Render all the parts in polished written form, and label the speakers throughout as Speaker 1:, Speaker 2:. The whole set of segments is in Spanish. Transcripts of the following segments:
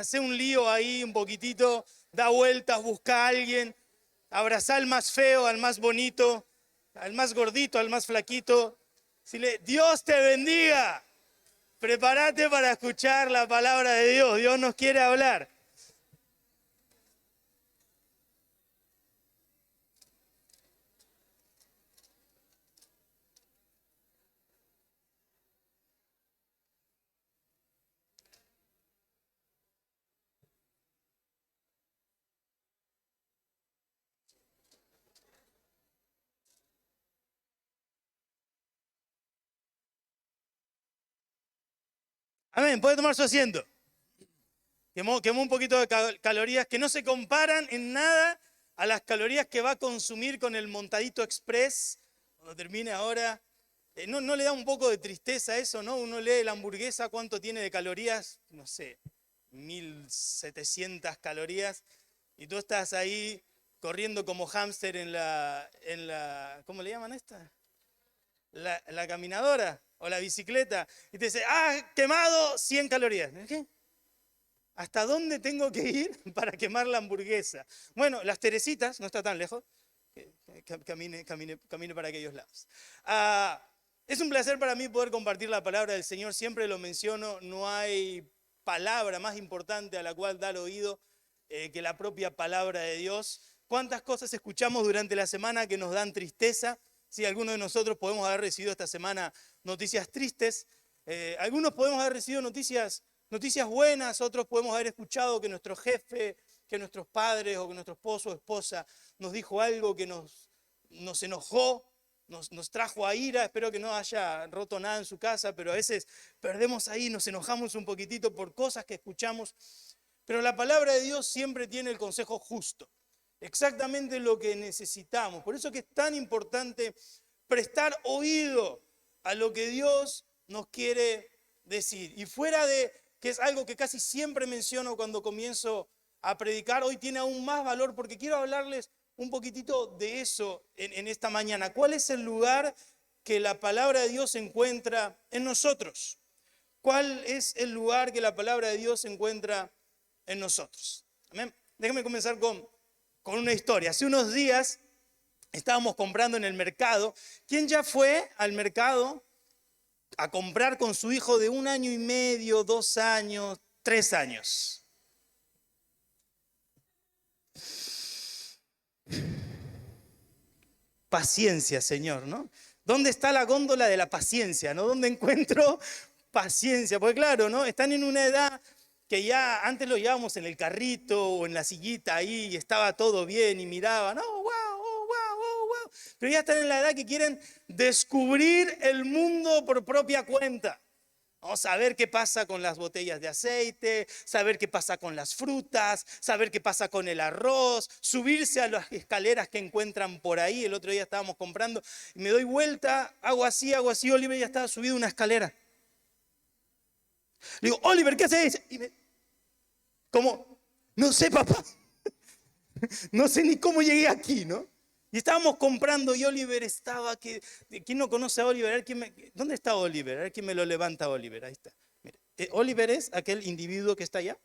Speaker 1: hace un lío ahí un poquitito, da vueltas, busca a alguien, abraza al más feo, al más bonito, al más gordito, al más flaquito. Dile, Dios te bendiga. Prepárate para escuchar la palabra de Dios. Dios nos quiere hablar. Amén. Puede tomar su asiento. Quemó un poquito de calorías que no se comparan en nada a las calorías que va a consumir con el montadito express cuando termine ahora. ¿No le da un poco de tristeza eso, no? Uno lee la hamburguesa, ¿cuánto tiene de calorías? No sé, 1700 calorías. Y tú estás ahí corriendo como hámster en la ¿cómo le llaman esta? La caminadora o la bicicleta. Y te dice, quemado 100 calorías. ¿Qué? ¿Hasta dónde tengo que ir para quemar la hamburguesa? Bueno, Las Teresitas, no está tan lejos. Camine para aquellos lados. Es un placer para mí poder compartir la palabra del Señor. Siempre lo menciono, no hay palabra más importante a la cual dar oído que la propia palabra de Dios. ¿Cuántas cosas escuchamos durante la semana que nos dan tristeza? Sí, algunos de nosotros podemos haber recibido esta semana noticias tristes. Algunos podemos haber recibido noticias buenas, otros podemos haber escuchado que nuestro jefe, que nuestros padres o que nuestro esposo o esposa nos dijo algo que nos enojó, nos trajo a ira. Espero que no haya roto nada en su casa, pero a veces perdemos ahí, nos enojamos un poquitito por cosas que escuchamos. Pero la palabra de Dios siempre tiene el consejo justo, exactamente lo que necesitamos. Por eso que es tan importante prestar oído a lo que Dios nos quiere decir. Y fuera de que es algo que casi siempre menciono cuando comienzo a predicar, hoy tiene aún más valor porque quiero hablarles un poquitito de eso en esta mañana. ¿Cuál es el lugar que la palabra de Dios encuentra en nosotros? ¿Cuál es el lugar que la palabra de Dios encuentra en nosotros? Amén. Déjenme comenzar con una historia. Hace unos días estábamos comprando en el mercado. ¿Quién ya fue al mercado a comprar con su hijo de 1 año y medio, 2 años, 3 años? Paciencia, Señor, ¿no? ¿Dónde está la góndola de la paciencia, no? ¿Dónde encuentro paciencia? Porque claro, ¿no? Están en una edad que ya antes lo llevábamos en el carrito o en la sillita ahí y estaba todo bien y miraban, oh, wow, oh, wow, oh, wow. Pero ya están en la edad que quieren descubrir el mundo por propia cuenta. Vamos a ver qué pasa con las botellas de aceite, saber qué pasa con las frutas, saber qué pasa con el arroz, subirse a las escaleras que encuentran por ahí. El otro día estábamos comprando y me doy vuelta, hago así, Oliver ya estaba subido una escalera. Le digo, Oliver, ¿qué haces? Y ¿cómo? No sé, papá. No sé ni cómo llegué aquí, ¿no? Y estábamos comprando y Oliver estaba, ¿quién no conoce a Oliver? A ver, ¿dónde está Oliver? A ver quién me lo levanta, Oliver. Ahí está. Mira, Oliver es aquel individuo que está allá,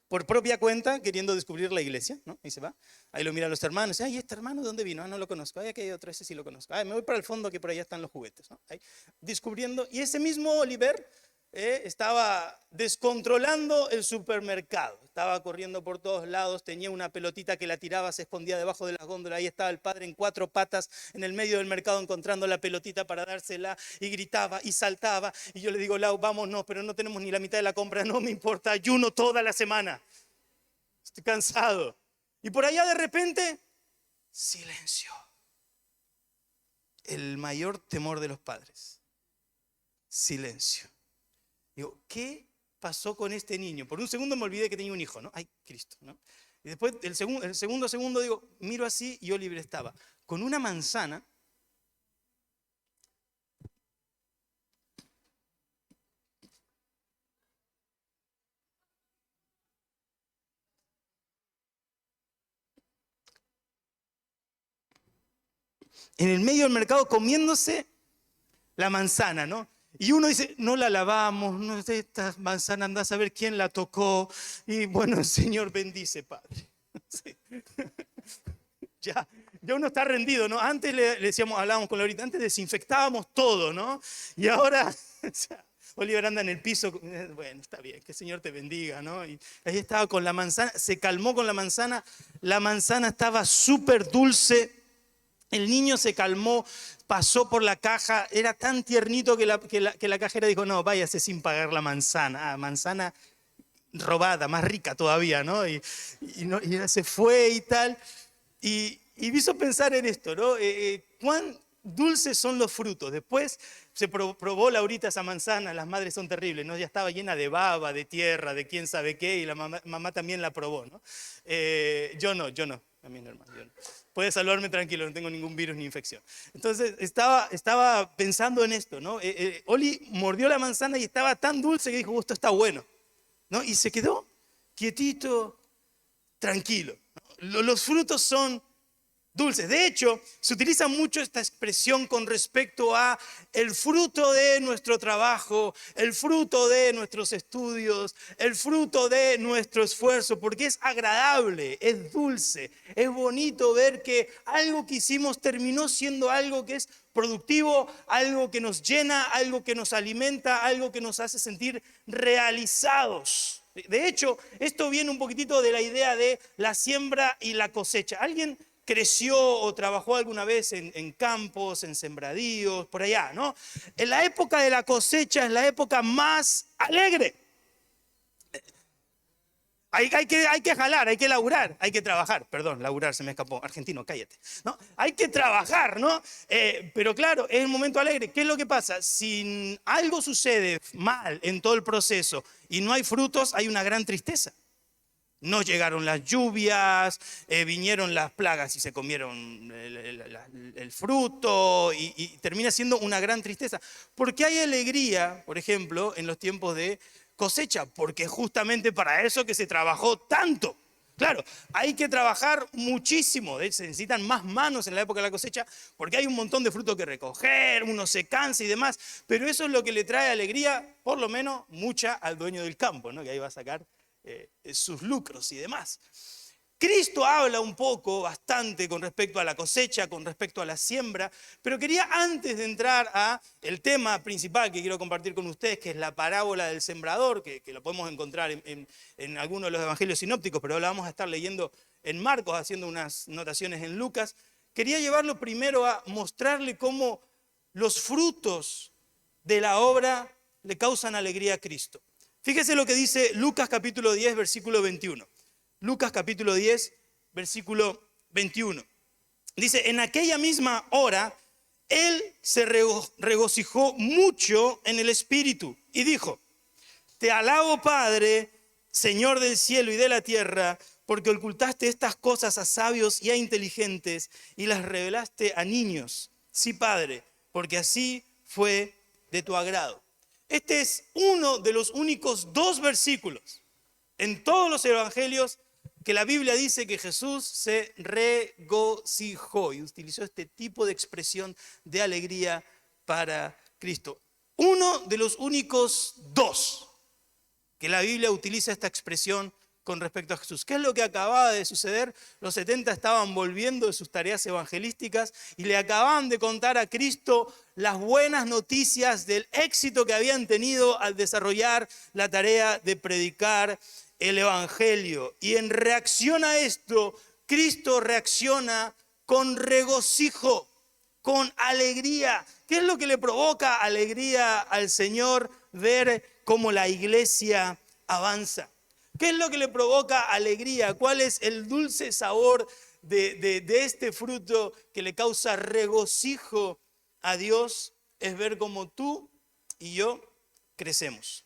Speaker 1: por propia cuenta, queriendo descubrir la iglesia, ¿no? Ahí se va. Ahí lo miran los hermanos. Ay, ¿este hermano de dónde vino? No lo conozco. Ay, aquí hay otro, ese sí lo conozco. Ay, me voy para el fondo que por allá están los juguetes, ¿no? Ahí, descubriendo. Y ese mismo Oliver estaba descontrolando el supermercado. Estaba corriendo por todos lados, tenía una pelotita que la tiraba, se escondía debajo de las góndolas. Ahí estaba el padre en 4 patas en el medio del mercado encontrando la pelotita para dársela y gritaba y saltaba. Y yo le digo, Lau, vámonos, pero no tenemos ni la mitad de la compra. No me importa, ayuno toda la semana. Estoy cansado. Y por allá de repente, silencio. El mayor temor de los padres. Silencio. Digo, ¿qué pasó con este niño? Por un segundo me olvidé que tenía un hijo, ¿no? Ay, Cristo, ¿no? Y después, el segundo, digo, miro así y Oliver estaba con una manzana en el medio del mercado comiéndose la manzana, ¿no? Y uno dice, no la lavamos, no sé, esta manzana anda a saber quién la tocó. Y bueno, el Señor bendice, Padre. Sí. Ya uno está rendido, ¿no? Antes le decíamos, hablábamos con Laurita, antes desinfectábamos todo, ¿no? Y ahora, o sea, Oliver anda en el piso, bueno, está bien, que el Señor te bendiga, ¿no? Y ahí estaba con la manzana, se calmó con la manzana estaba súper dulce, el niño se calmó, pasó por la caja, era tan tiernito que la cajera dijo, no, váyase sin pagar la manzana, manzana robada, más rica todavía, ¿no? Y se fue y tal. Y me hizo pensar en esto, ¿no? Cuán dulces son los frutos. Después se probó Laurita esa manzana, las madres son terribles, ¿no? Ya estaba llena de baba, de tierra, de quién sabe qué, y la mamá también la probó, ¿no? Yo no, a mí no, hermano, yo no. Puede salvarme tranquilo, no tengo ningún virus ni infección. Entonces estaba pensando en esto, ¿no? Oli mordió la manzana y estaba tan dulce que dijo, esto está bueno, ¿no? Y se quedó quietito, tranquilo, ¿no? Los frutos son dulces. De hecho, se utiliza mucho esta expresión con respecto a el fruto de nuestro trabajo, el fruto de nuestros estudios, el fruto de nuestro esfuerzo, porque es agradable, es dulce, es bonito ver que algo que hicimos terminó siendo algo que es productivo, algo que nos llena, algo que nos alimenta, algo que nos hace sentir realizados. De hecho, esto viene un poquitito de la idea de la siembra y la cosecha. ¿Alguien creció o trabajó alguna vez en campos, en sembradíos, por allá, ¿no? En la época de la cosecha es la época más alegre. Hay que jalar, hay que laburar, hay que trabajar. Perdón, laburar se me escapó. Argentino, cállate. ¿No? Hay que trabajar, ¿no? Pero claro, es el momento alegre. ¿Qué es lo que pasa? Si algo sucede mal en todo el proceso y no hay frutos, hay una gran tristeza. No llegaron las lluvias, vinieron las plagas y se comieron el fruto y termina siendo una gran tristeza. ¿Por qué hay alegría, por ejemplo, en los tiempos de cosecha? Porque justamente para eso que se trabajó tanto. Claro, hay que trabajar muchísimo, de hecho se necesitan más manos en la época de la cosecha porque hay un montón de fruto que recoger, uno se cansa y demás, pero eso es lo que le trae alegría, por lo menos mucha al dueño del campo, ¿no? Que ahí va a sacar sus lucros y demás. Cristo habla un poco, bastante, con respecto a la cosecha, con respecto a la siembra, pero quería antes de entrar a el tema principal que quiero compartir con ustedes, que es la parábola del sembrador, que lo podemos encontrar en algunos de los evangelios sinópticos, pero ahora vamos a estar leyendo en Marcos, haciendo unas notaciones en Lucas. Quería llevarlo primero a mostrarle cómo los frutos de la obra le causan alegría a Cristo. Fíjese lo que dice Lucas capítulo 10, versículo 21. Lucas capítulo 10, versículo 21. Dice, en aquella misma hora, él se regocijó mucho en el Espíritu y dijo, te alabo, Padre, Señor del cielo y de la tierra, porque ocultaste estas cosas a sabios y a inteligentes y las revelaste a niños. Sí, Padre, porque así fue de tu agrado. Este es uno de los únicos 2 versículos en todos los evangelios que la Biblia dice que Jesús se regocijó y utilizó este tipo de expresión de alegría para Cristo. Uno de los únicos 2 que la Biblia utiliza esta expresión con respecto a Jesús. ¿Qué es lo que acababa de suceder? Los 70 estaban volviendo de sus tareas evangelísticas y le acababan de contar a Cristo las buenas noticias del éxito que habían tenido al desarrollar la tarea de predicar el evangelio. Y en reacción a esto, Cristo reacciona con regocijo, con alegría. ¿Qué es lo que le provoca alegría al Señor? Ver cómo la iglesia avanza. ¿Qué es lo que le provoca alegría? ¿Cuál es el dulce sabor de este fruto que le causa regocijo a Dios? Es ver cómo tú y yo crecemos.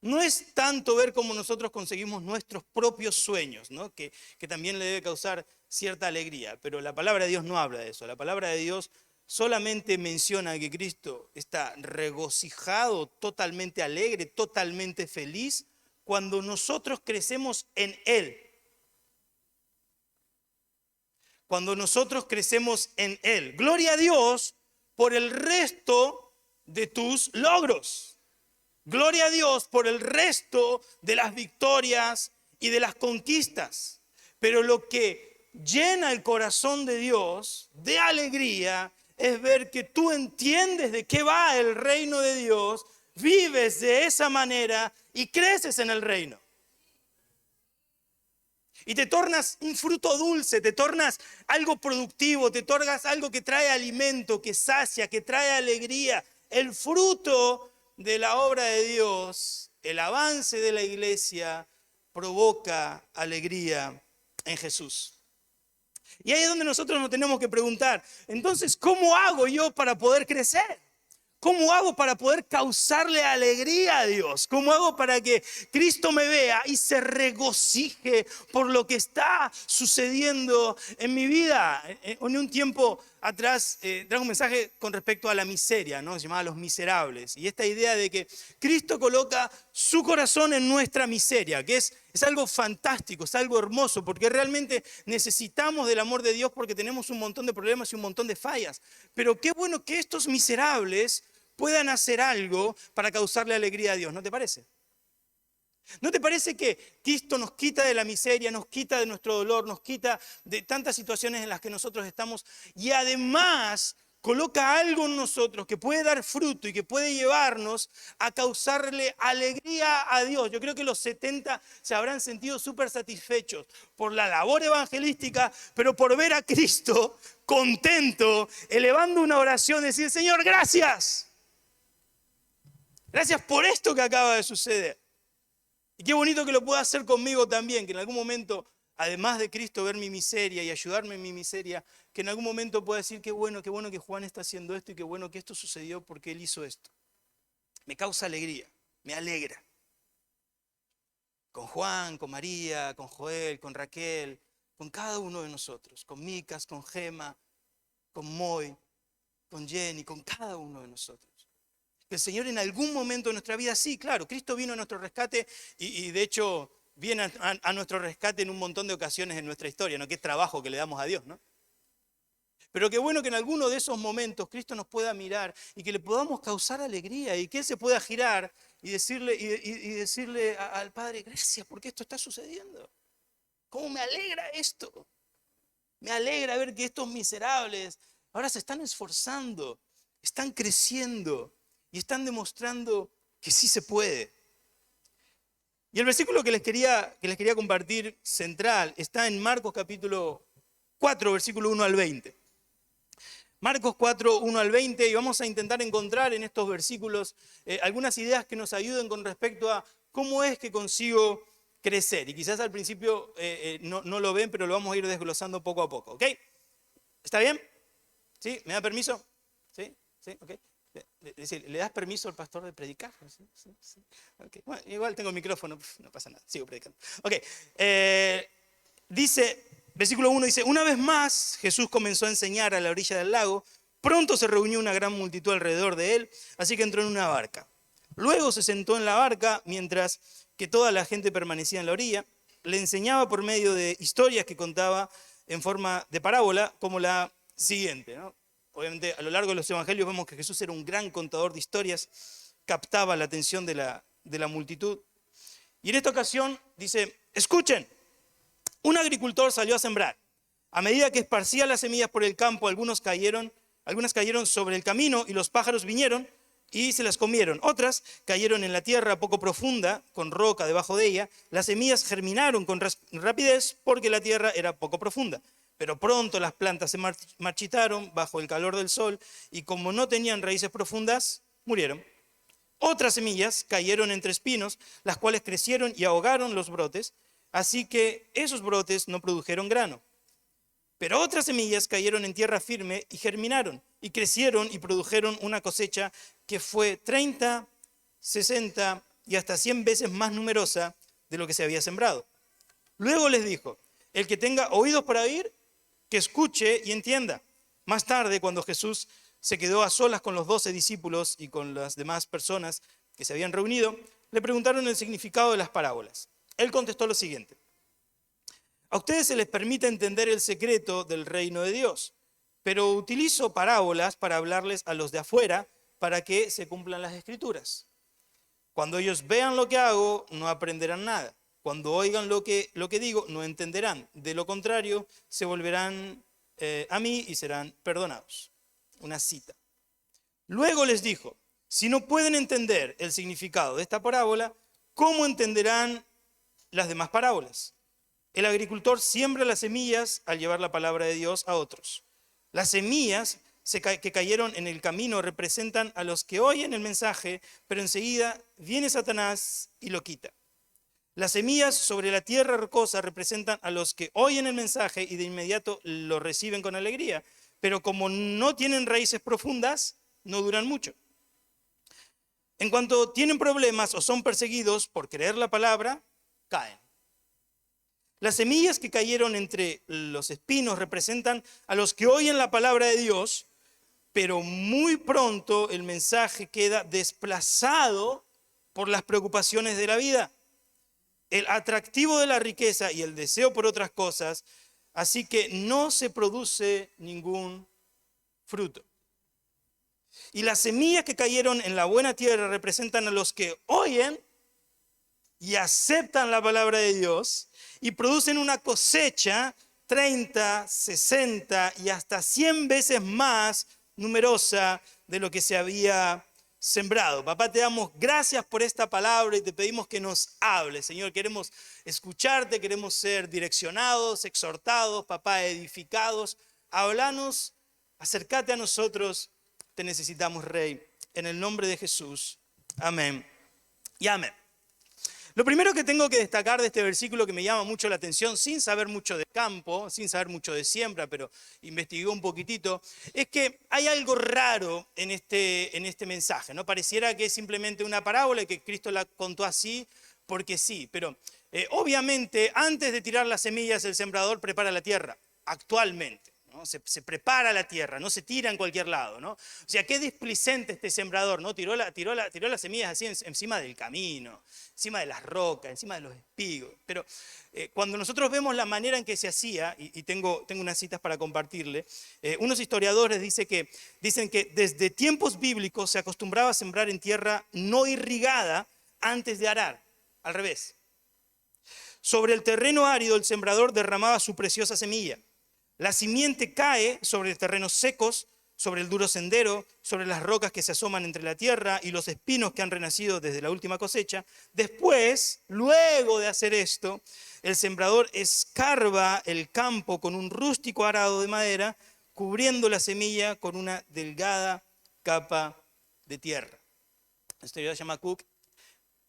Speaker 1: No es tanto ver cómo nosotros conseguimos nuestros propios sueños, ¿no? que también le debe causar cierta alegría, pero la palabra de Dios no habla de eso. La palabra de Dios solamente menciona que Cristo está regocijado, totalmente alegre, totalmente feliz, cuando nosotros crecemos en Él. Cuando nosotros crecemos en Él. Gloria a Dios por el resto de tus logros. Gloria a Dios por el resto de las victorias y de las conquistas. Pero lo que llena el corazón de Dios de alegría es ver que tú entiendes de qué va el reino de Dios, vives de esa manera y creces en el reino. Y te tornas un fruto dulce, te tornas algo productivo, te tornas algo que trae alimento, que sacia, que trae alegría. El fruto de la obra de Dios, el avance de la iglesia, provoca alegría en Jesús. Y ahí es donde nosotros nos tenemos que preguntar, entonces, ¿cómo hago yo para poder crecer? ¿Cómo hago para poder causarle alegría a Dios? ¿Cómo hago para que Cristo me vea y se regocije por lo que está sucediendo en mi vida? En un tiempo atrás traje un mensaje con respecto a la miseria, ¿no? Se llamaba Los Miserables. Y esta idea de que Cristo coloca su corazón en nuestra miseria, que es algo fantástico, es algo hermoso, porque realmente necesitamos del amor de Dios porque tenemos un montón de problemas y un montón de fallas. Pero qué bueno que estos miserables puedan hacer algo para causarle alegría a Dios, ¿no te parece? ¿No te parece que Cristo nos quita de la miseria, nos quita de nuestro dolor, nos quita de tantas situaciones en las que nosotros estamos y además coloca algo en nosotros que puede dar fruto y que puede llevarnos a causarle alegría a Dios? Yo creo que los 70 se habrán sentido súper satisfechos por la labor evangelística, pero por ver a Cristo contento, elevando una oración, decir, Señor, gracias. Gracias por esto que acaba de suceder. Y qué bonito que lo pueda hacer conmigo también, que en algún momento, además de Cristo, ver mi miseria y ayudarme en mi miseria, que en algún momento pueda decir qué bueno que Juan está haciendo esto y qué bueno que esto sucedió porque él hizo esto. Me causa alegría, me alegra. Con Juan, con María, con Joel, con Raquel, con cada uno de nosotros, con Micas, con Gema, con Moy, con Jenny, con cada uno de nosotros. Que el Señor en algún momento de nuestra vida, sí, claro, Cristo vino a nuestro rescate y de hecho viene a nuestro rescate en un montón de ocasiones en nuestra historia, ¿no? Qué trabajo que le damos a Dios, ¿no? Pero qué bueno que en alguno de esos momentos Cristo nos pueda mirar y que le podamos causar alegría y que Él se pueda girar y decirle al Padre, gracias porque esto está sucediendo. ¿Cómo me alegra esto? Me alegra ver que estos miserables ahora se están esforzando, están creciendo. Y están demostrando que sí se puede. Y el versículo que les quería compartir central está en Marcos capítulo 4, versículo 1 al 20. Marcos 4, 1 al 20, y vamos a intentar encontrar en estos versículos algunas ideas que nos ayuden con respecto a cómo es que consigo crecer. Y quizás al principio no lo ven, pero lo vamos a ir desglosando poco a poco. ¿Ok? ¿Está bien? ¿Sí? ¿Me da permiso? ¿Sí? ¿Sí? ¿Ok? ¿Le das permiso al pastor de predicar? ¿Sí? Okay. Bueno, igual tengo el micrófono, no pasa nada, sigo predicando. Ok, dice, versículo 1 dice, una vez más Jesús comenzó a enseñar a la orilla del lago, pronto se reunió una gran multitud alrededor de él, así que entró en una barca. Luego se sentó en la barca mientras que toda la gente permanecía en la orilla, le enseñaba por medio de historias que contaba en forma de parábola, como la siguiente, ¿no? Obviamente, a lo largo de los evangelios vemos que Jesús era un gran contador de historias, captaba la atención de la multitud. Y en esta ocasión dice, escuchen, un agricultor salió a sembrar. A medida que esparcía las semillas por el campo, algunas cayeron sobre el camino y los pájaros vinieron y se las comieron. Otras cayeron en la tierra poco profunda, con roca debajo de ella. Las semillas germinaron con rapidez porque la tierra era poco profunda. Pero pronto las plantas se marchitaron bajo el calor del sol y como no tenían raíces profundas, murieron. Otras semillas cayeron entre espinos, las cuales crecieron y ahogaron los brotes, así que esos brotes no produjeron grano. Pero otras semillas cayeron en tierra firme y germinaron, y crecieron y produjeron una cosecha que fue 30, 60 y hasta 100 veces más numerosa de lo que se había sembrado. Luego les dijo, el que tenga oídos para oír, que escuche y entienda. Más tarde, cuando Jesús se quedó a solas con los 12 discípulos y con las demás personas que se habían reunido, le preguntaron el significado de las parábolas. Él contestó lo siguiente. A ustedes se les permite entender el secreto del reino de Dios, pero utilizo parábolas para hablarles a los de afuera, para que se cumplan las Escrituras. Cuando ellos vean lo que hago, no aprenderán nada. Cuando oigan lo que digo, no entenderán. De lo contrario, se volverán a mí y serán perdonados. Una cita. Luego les dijo, si no pueden entender el significado de esta parábola, ¿cómo entenderán las demás parábolas? El agricultor siembra las semillas al llevar la palabra de Dios a otros. Las semillas que cayeron en el camino representan a los que oyen el mensaje, pero enseguida viene Satanás y lo quita. Las semillas sobre la tierra rocosa representan a los que oyen el mensaje y de inmediato lo reciben con alegría, pero como no tienen raíces profundas, no duran mucho. En cuanto tienen problemas o son perseguidos por creer la palabra, caen. Las semillas que cayeron entre los espinos representan a los que oyen la palabra de Dios, pero muy pronto el mensaje queda desplazado por las preocupaciones de la vida, el atractivo de la riqueza y el deseo por otras cosas, así que no se produce ningún fruto. Y las semillas que cayeron en la buena tierra representan a los que oyen y aceptan la palabra de Dios y producen una cosecha 30, 60 y hasta 100 veces más numerosa de lo que se había sembrado. Papá, te damos gracias por esta palabra y te pedimos que nos hables. Señor, queremos escucharte, queremos ser direccionados, exhortados, papá, edificados. Háblanos, acércate a nosotros, te necesitamos, Rey. En el nombre de Jesús. Amén y amén. Lo primero que tengo que destacar de este versículo que me llama mucho la atención, sin saber mucho de campo, sin saber mucho de siembra, pero investigué un poquitito, es que hay algo raro en este mensaje, ¿no? Pareciera que es simplemente una parábola y que Cristo la contó así porque sí, pero obviamente antes de tirar las semillas el sembrador prepara la tierra, actualmente. ¿No? Se prepara la tierra, no se tira en cualquier lado, ¿no? O sea, qué displicente este sembrador, ¿no? Tiró las semillas así encima del camino, encima de las rocas, encima de los espigos. Pero cuando nosotros vemos la manera en que se hacía, y tengo unas citas para compartirle, unos historiadores dicen que desde tiempos bíblicos se acostumbraba a sembrar en tierra no irrigada antes de arar, al revés. Sobre el terreno árido el sembrador derramaba su preciosa semilla. La simiente cae sobre terrenos secos, sobre el duro sendero, sobre las rocas que se asoman entre la tierra y los espinos que han renacido desde la última cosecha. Después, luego de hacer esto, el sembrador escarba el campo con un rústico arado de madera, cubriendo la semilla con una delgada capa de tierra. El historiador se llama Cook.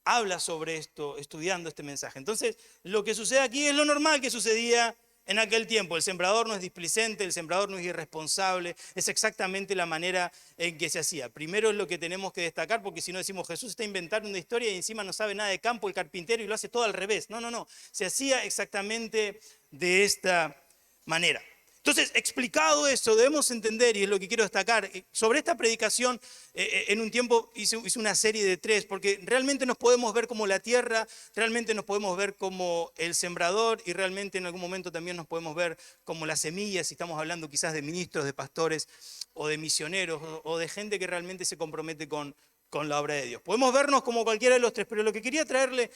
Speaker 1: Habla sobre esto, estudiando este mensaje. Entonces, lo que sucede aquí es lo normal que sucedía en aquel tiempo. El sembrador no es displicente, el sembrador no es irresponsable, es exactamente la manera en que se hacía. Primero es lo que tenemos que destacar, porque si no decimos Jesús está inventando una historia y encima no sabe nada de campo, el carpintero, y lo hace todo al revés. No, se hacía exactamente de esta manera. Entonces, explicado eso, debemos entender, y es lo que quiero destacar, sobre esta predicación, en un tiempo hice una serie de 3, porque realmente nos podemos ver como la tierra, realmente nos podemos ver como el sembrador, y realmente en algún momento también nos podemos ver como las semillas, si estamos hablando quizás de ministros, de pastores, o de misioneros, o de gente que realmente se compromete con la obra de Dios. Podemos vernos como cualquiera de los 3, pero lo que quería traerle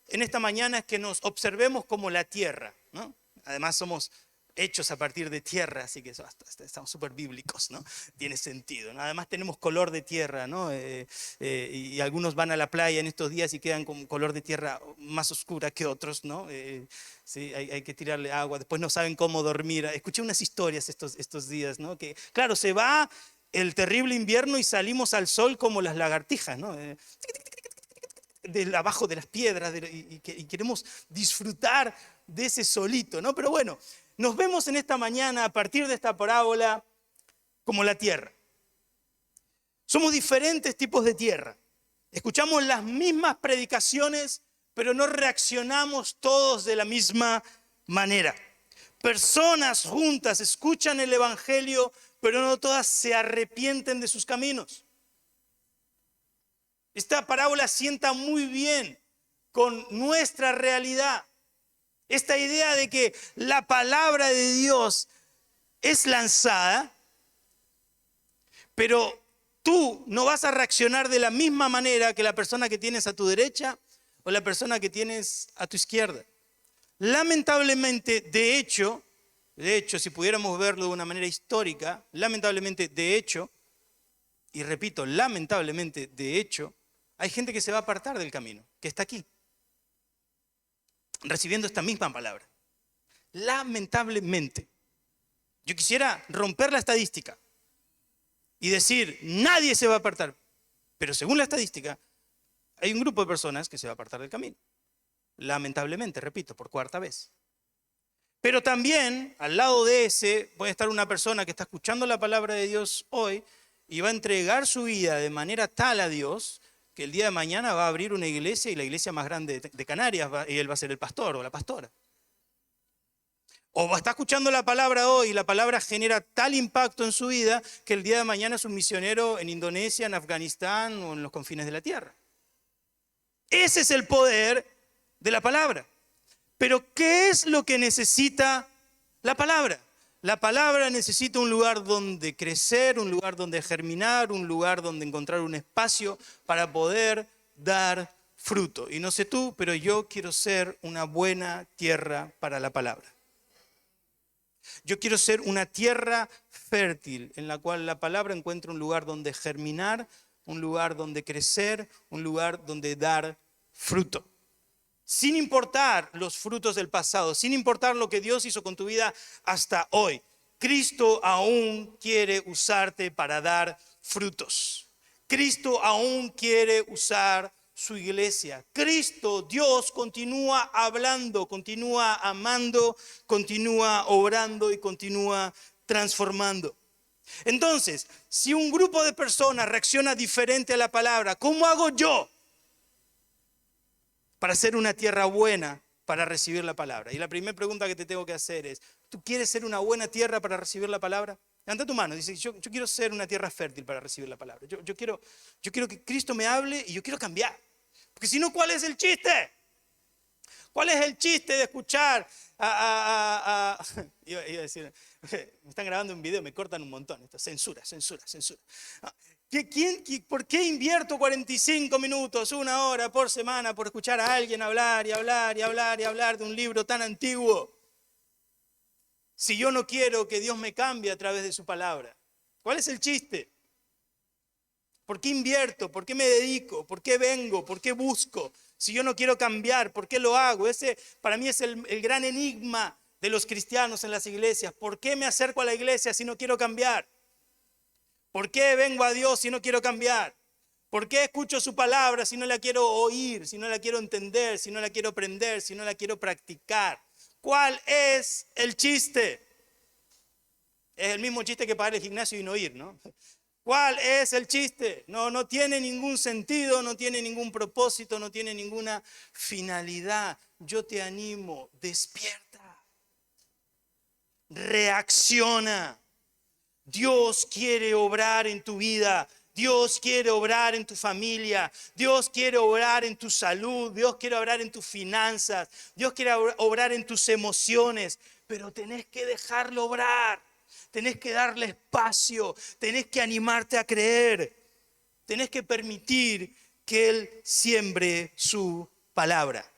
Speaker 1: en esta mañana es que nos observemos como la tierra, ¿no? Además somos hechos a partir de tierra, así que estamos súper bíblicos, ¿no? Tiene sentido, ¿no? Además tenemos color de tierra, ¿no? Y algunos van a la playa en estos días y quedan con color de tierra más oscura que otros, ¿no? Sí, hay que tirarle agua, después no saben cómo dormir. Escuché unas historias estos días, ¿no? Que claro, se va el terrible invierno y salimos al sol como las lagartijas, ¿no? Abajo de las piedras y queremos disfrutar de ese solito, ¿no? Pero bueno, nos vemos en esta mañana a partir de esta parábola como la tierra. Somos diferentes tipos de tierra. Escuchamos las mismas predicaciones, pero no reaccionamos todos de la misma manera. Personas juntas escuchan el evangelio, pero no todas se arrepienten de sus caminos. Esta parábola sienta muy bien con nuestra realidad. Esta idea de que la palabra de Dios es lanzada, pero tú no vas a reaccionar de la misma manera que la persona que tienes a tu derecha o la persona que tienes a tu izquierda. Lamentablemente, de hecho, si pudiéramos verlo de una manera histórica, lamentablemente, de hecho, y repito, lamentablemente, de hecho, hay gente que se va a apartar del camino, que está aquí, recibiendo esta misma palabra. Lamentablemente. Yo quisiera romper la estadística y decir, nadie se va a apartar. Pero según la estadística, hay un grupo de personas que se va a apartar del camino. Lamentablemente, repito, por cuarta vez. Pero también, al lado de ese, puede estar una persona que está escuchando la palabra de Dios hoy y va a entregar su vida de manera tal a Dios que el día de mañana va a abrir una iglesia y la iglesia más grande de Canarias y él va a ser el pastor o la pastora. O está escuchando la palabra hoy y la palabra genera tal impacto en su vida que el día de mañana es un misionero en Indonesia, en Afganistán o en los confines de la tierra. Ese es el poder de la palabra. Pero ¿qué es lo que necesita la palabra? La palabra necesita un lugar donde crecer, un lugar donde germinar, un lugar donde encontrar un espacio para poder dar fruto. Y no sé tú, pero yo quiero ser una buena tierra para la palabra. Yo quiero ser una tierra fértil en la cual la palabra encuentre un lugar donde germinar, un lugar donde crecer, un lugar donde dar fruto. Sin importar los frutos del pasado, sin importar lo que Dios hizo con tu vida hasta hoy, Cristo aún quiere usarte para dar frutos. Cristo aún quiere usar su iglesia. Cristo, Dios, continúa hablando, continúa amando, continúa obrando y continúa transformando. Entonces, si un grupo de personas reacciona diferente a la palabra, ¿cómo hago yo para ser una tierra buena para recibir la palabra? Y la primera pregunta que te tengo que hacer es, ¿tú quieres ser una buena tierra para recibir la palabra? Levanta tu mano, dice, yo quiero ser una tierra fértil para recibir la palabra. Yo quiero que Cristo me hable y yo quiero cambiar. Porque si no, ¿cuál es el chiste? ¿Cuál es el chiste de escuchar iba a decir, me están grabando un video, me cortan un montón. Esto, censura. ¿Por qué invierto 45 minutos, una hora por semana por escuchar a alguien hablar de un libro tan antiguo? Si yo no quiero que Dios me cambie a través de su palabra. ¿Cuál es el chiste? ¿Por qué invierto? ¿Por qué me dedico? ¿Por qué vengo? ¿Por qué busco? Si yo no quiero cambiar, ¿por qué lo hago? Ese para mí es el gran enigma de los cristianos en las iglesias. ¿Por qué me acerco a la iglesia si no quiero cambiar? ¿Por qué vengo a Dios si no quiero cambiar? ¿Por qué escucho su palabra si no la quiero oír, si no la quiero entender, si no la quiero aprender, si no la quiero practicar? ¿Cuál es el chiste? Es el mismo chiste que pagar el gimnasio y no ir, ¿no? ¿Cuál es el chiste? No tiene ningún sentido, no tiene ningún propósito, no tiene ninguna finalidad. Yo te animo, despierta, reacciona. Dios quiere obrar en tu vida, Dios quiere obrar en tu familia, Dios quiere obrar en tu salud, Dios quiere obrar en tus finanzas, Dios quiere obrar en tus emociones, pero tenés que dejarlo obrar. Tenés que darle espacio, tenés que animarte a creer, tenés que permitir que Él siembre su palabra.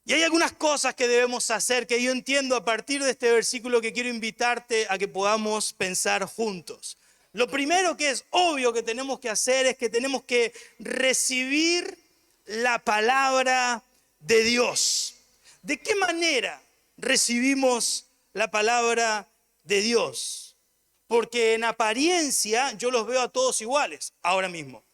Speaker 1: Y hay algunas cosas que debemos hacer que yo entiendo a partir de este versículo que quiero invitarte a que podamos pensar juntos. Lo primero que es obvio que tenemos que hacer es que tenemos que recibir la palabra de Dios. ¿De qué manera recibimos la palabra de Dios? Porque en apariencia yo los veo a todos iguales ahora mismo.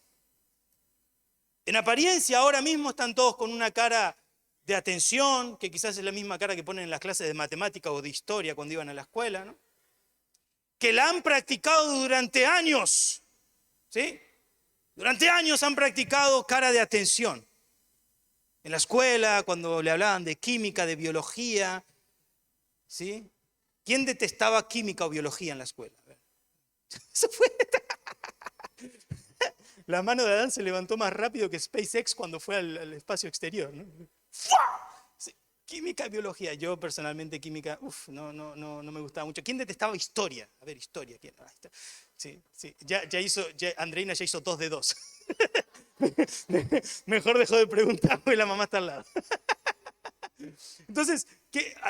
Speaker 1: En apariencia ahora mismo están todos con una cara de atención, que quizás es la misma cara que ponen en las clases de matemática o de historia cuando iban a la escuela, ¿no? Que la han practicado durante años, ¿sí? Durante años han practicado cara de atención. En la escuela, cuando le hablaban de química, de biología, ¿sí? ¿Quién detestaba química o biología en la escuela? Eso fue. La mano de Adán se levantó más rápido que SpaceX cuando fue al espacio exterior, ¿no? Química y biología. Yo personalmente química, no me gustaba mucho. ¿Quién detestaba historia? A ver, historia. ¿Quién? Sí, sí. Andreina ya hizo 2 de 2. Mejor dejó de preguntar porque la mamá está al lado. Entonces,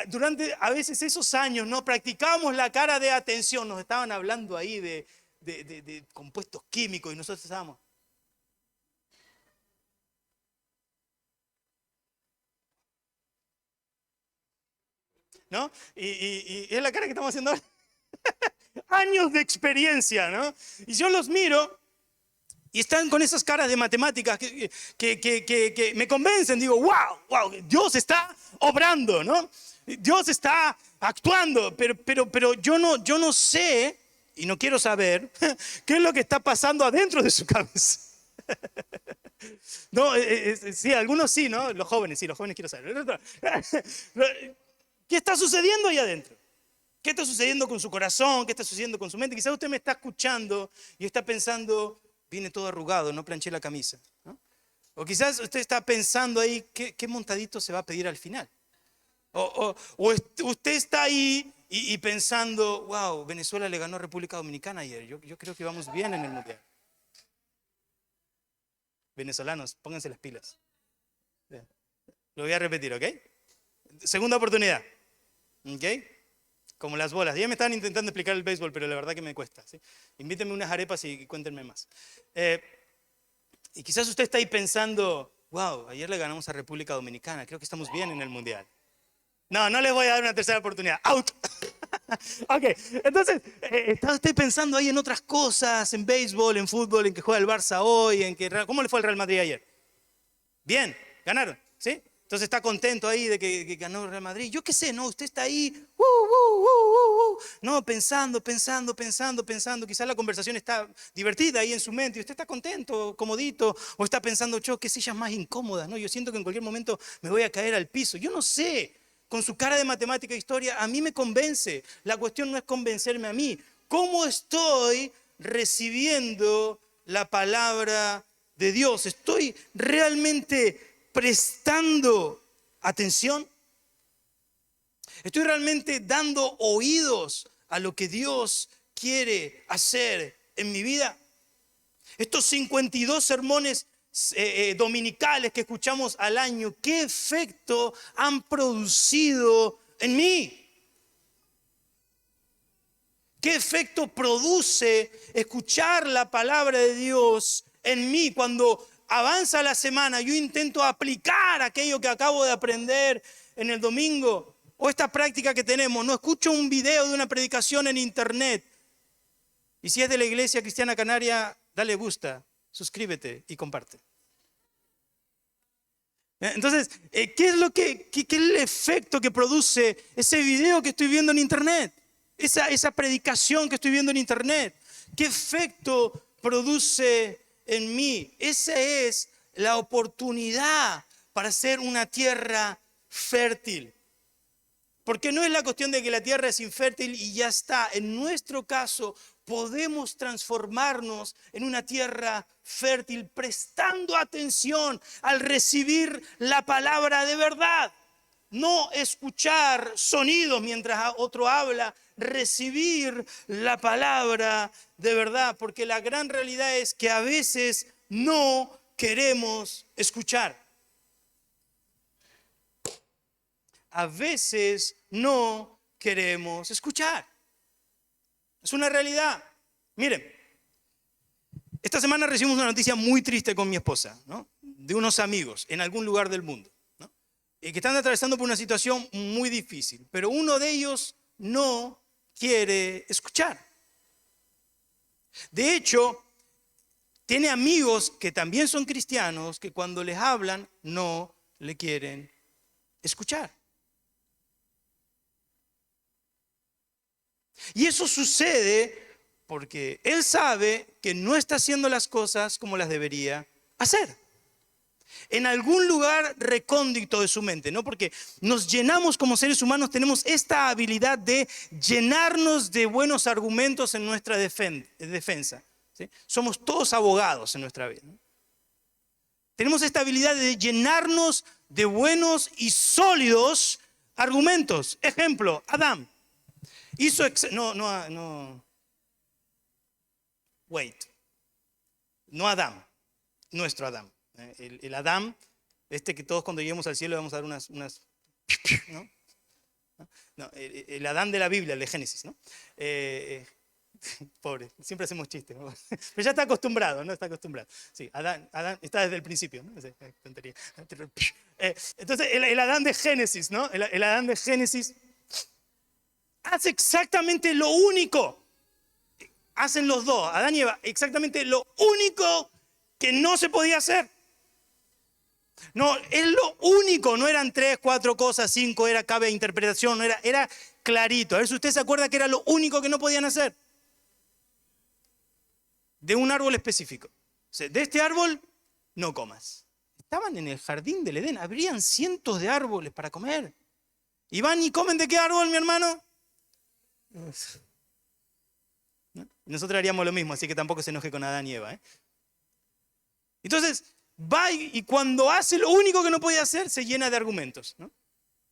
Speaker 1: durante a veces esos años no practicamos la cara de atención. Nos estaban hablando ahí de compuestos químicos y nosotros estábamos. ¿No? Y es la cara que estamos haciendo ahora. Años de experiencia, ¿no? Y yo los miro y están con esas caras de matemáticas que me convencen. Digo, wow, Dios está obrando, ¿no? Dios está actuando, pero yo no sé y no quiero saber qué es lo que está pasando adentro de su cabeza. No, sí, algunos sí, ¿no? Los jóvenes quiero saber. ¿Qué está sucediendo ahí adentro? ¿Qué está sucediendo con su corazón? ¿Qué está sucediendo con su mente? Quizás usted me está escuchando y está pensando, viene todo arrugado, no planché la camisa, ¿no? O quizás usted está pensando ahí, ¿qué montadito se va a pedir al final? O usted está ahí y pensando, wow, Venezuela le ganó a República Dominicana ayer. Yo creo que vamos bien en el Mundial. Venezolanos, pónganse las pilas. Lo voy a repetir, ¿ok? Segunda oportunidad, ¿ok? Como las bolas. Ya me estaban intentando explicar el béisbol, pero la verdad que me cuesta, ¿sí? Invítenme unas arepas y cuéntenme más. Y quizás usted está ahí pensando, wow, ayer le ganamos a República Dominicana, creo que estamos bien en el Mundial. No les voy a dar una tercera oportunidad. ¡Out! Ok, entonces, está usted pensando ahí en otras cosas, en béisbol, en fútbol, en que juega el Barça hoy, ¿cómo le fue al Real Madrid ayer? Bien, ganaron, ¿sí? Entonces está contento ahí de que ganó el Real Madrid. Yo qué sé, ¿no? Usted está ahí, no, pensando. Quizás la conversación está divertida ahí en su mente y usted está contento, comodito, o está pensando, qué sillas más incómodas, ¿no? Yo siento que en cualquier momento me voy a caer al piso. Yo no sé. Con su cara de matemática e historia, a mí me convence. La cuestión no es convencerme a mí. ¿Cómo estoy recibiendo la palabra de Dios? ¿Estoy realmente prestando atención? ¿Estoy realmente dando oídos a lo que Dios quiere hacer en mi vida? Estos 52 sermones dominicales que escuchamos al año, ¿qué efecto han producido en mí? ¿Qué efecto produce escuchar la palabra de Dios en mí? Cuando avanza la semana, yo intento aplicar aquello que acabo de aprender en el domingo, o esta práctica que tenemos, no escucho un video de una predicación en internet. Y si es de la Iglesia Cristiana Canaria, dale gusta, suscríbete y comparte. Entonces, ¿qué es el efecto que produce ese video que estoy viendo en internet? Esa predicación que estoy viendo en internet. ¿Qué efecto produce en mí? Esa es la oportunidad para ser una tierra fértil. Porque no es la cuestión de que la tierra es infértil y ya está. En nuestro caso, podemos transformarnos en una tierra fértil prestando atención al recibir la palabra de verdad. No escuchar sonidos mientras otro habla, recibir la palabra de verdad. Porque la gran realidad es que a veces no queremos escuchar. A veces no queremos escuchar. Es una realidad. Miren, esta semana recibimos una noticia muy triste con mi esposa, ¿no? De unos amigos en algún lugar del mundo, ¿no? Que están atravesando por una situación muy difícil, pero uno de ellos no quiere escuchar. De hecho, tiene amigos que también son cristianos que cuando les hablan no le quieren escuchar. Y eso sucede porque él sabe que no está haciendo las cosas como las debería hacer. En algún lugar recóndito de su mente, ¿no? Porque nos llenamos como seres humanos, tenemos esta habilidad de llenarnos de buenos argumentos en nuestra defensa, ¿sí? Somos todos abogados en nuestra vida, ¿no? Tenemos esta habilidad de llenarnos de buenos y sólidos argumentos. Ejemplo, Adán hizo... No Adán, nuestro Adán. El Adán, que todos cuando lleguemos al cielo vamos a dar unas ¿no? No, el Adán de la Biblia, el de Génesis, ¿no? Pobre, siempre hacemos chistes, ¿no? Pero ya está acostumbrado, ¿no? Está acostumbrado. Sí, Adán está desde el principio, ¿no? Tontería. Entonces, el Adán de Génesis, ¿no? El Adán de Génesis hace exactamente lo único. Hacen los dos, Adán y Eva, exactamente lo único que no se podía hacer. No, es lo único, no eran 3, 4 cosas, 5, cabe interpretación, era clarito. A ver si usted se acuerda que era lo único que no podían hacer. De un árbol específico. O sea, de este árbol no comas. Estaban en el jardín del Edén, habrían cientos de árboles para comer. ¿Y van y comen de qué árbol, mi hermano? ¿No? Nosotros haríamos lo mismo, así que tampoco se enoje con Adán y Eva. Entonces, va y cuando hace lo único que no podía hacer, se llena de argumentos, ¿no?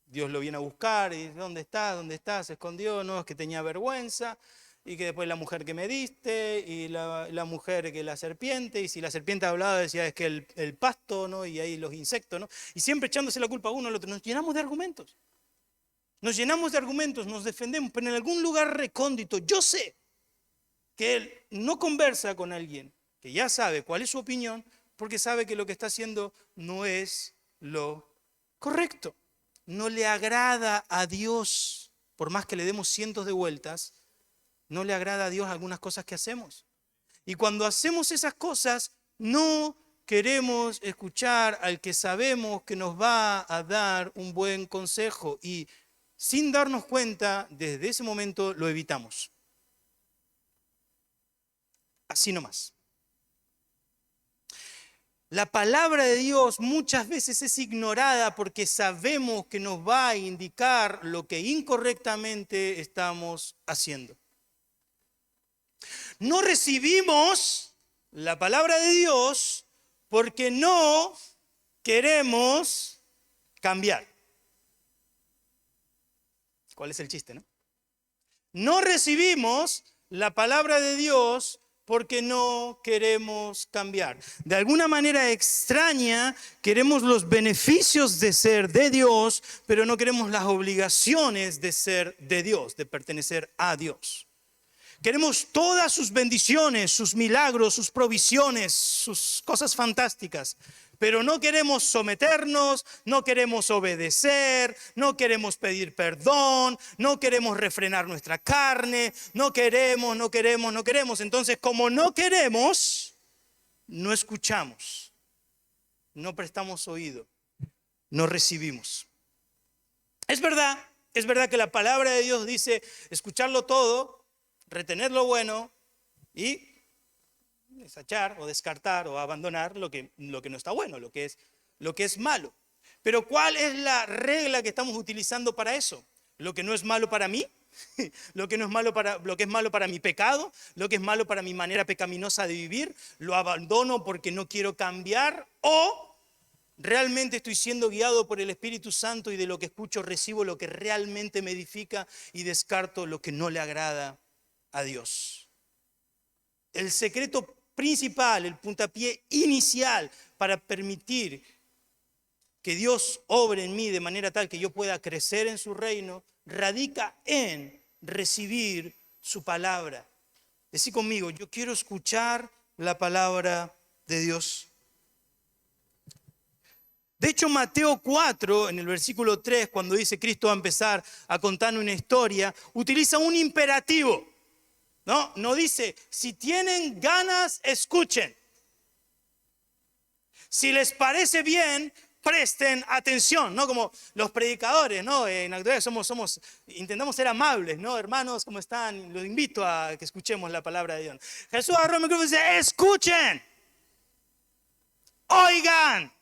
Speaker 1: Dios lo viene a buscar y dice, ¿dónde está? ¿Dónde está? Se escondió, no, es que tenía vergüenza. Y que después la mujer que me diste, y la mujer que la serpiente, y si la serpiente hablaba decía es que el pasto, ¿no? Y ahí los insectos, ¿no? Y siempre echándose la culpa a uno al otro. Nos llenamos de argumentos. Nos llenamos de argumentos, nos defendemos, pero en algún lugar recóndito, yo sé que él no conversa con alguien que ya sabe cuál es su opinión, porque sabe que lo que está haciendo no es lo correcto. No le agrada a Dios, por más que le demos cientos de vueltas, no le agrada a Dios algunas cosas que hacemos. Y cuando hacemos esas cosas, no queremos escuchar al que sabemos que nos va a dar un buen consejo. Y sin darnos cuenta, desde ese momento lo evitamos. Así nomás. La palabra de Dios muchas veces es ignorada porque sabemos que nos va a indicar lo que incorrectamente estamos haciendo. No recibimos la palabra de Dios porque no queremos cambiar. ¿Cuál es el chiste, no? No recibimos la palabra de Dios porque no queremos cambiar. De alguna manera extraña, queremos los beneficios de ser de Dios, pero no queremos las obligaciones de ser de Dios, de pertenecer a Dios. Queremos todas sus bendiciones, sus milagros, sus provisiones, sus cosas fantásticas. Pero no queremos someternos, no queremos obedecer, no queremos pedir perdón, no queremos refrenar nuestra carne, no queremos. Entonces, como no queremos, no escuchamos, no prestamos oído, no recibimos. Es verdad que la palabra de Dios dice escucharlo todo, retener lo bueno y desechar o descartar o abandonar lo que no está bueno, lo que es malo. Pero ¿cuál es la regla que estamos utilizando para eso? Lo que no es malo para mí, lo que es malo para mi pecado, lo que es malo para mi manera pecaminosa de vivir, lo abandono porque no quiero cambiar, o realmente estoy siendo guiado por el Espíritu Santo y de lo que escucho recibo lo que realmente me edifica y descarto lo que no le agrada a Dios. El secreto principal, el puntapié inicial para permitir que Dios obre en mí de manera tal que yo pueda crecer en su reino, radica en recibir su palabra. Decí conmigo, yo quiero escuchar la palabra de Dios. De hecho, Mateo 4, en el versículo 3, cuando dice Cristo va a empezar a contar una historia, utiliza un imperativo. No dice, si tienen ganas, escuchen. Si les parece bien, presten atención, ¿no? Como los predicadores, ¿no? En la actualidad intentamos ser amables, ¿no? Hermanos, ¿cómo están? Los invito a que escuchemos la palabra de Dios. Jesús agarró el micrófono y dice, escuchen, oigan,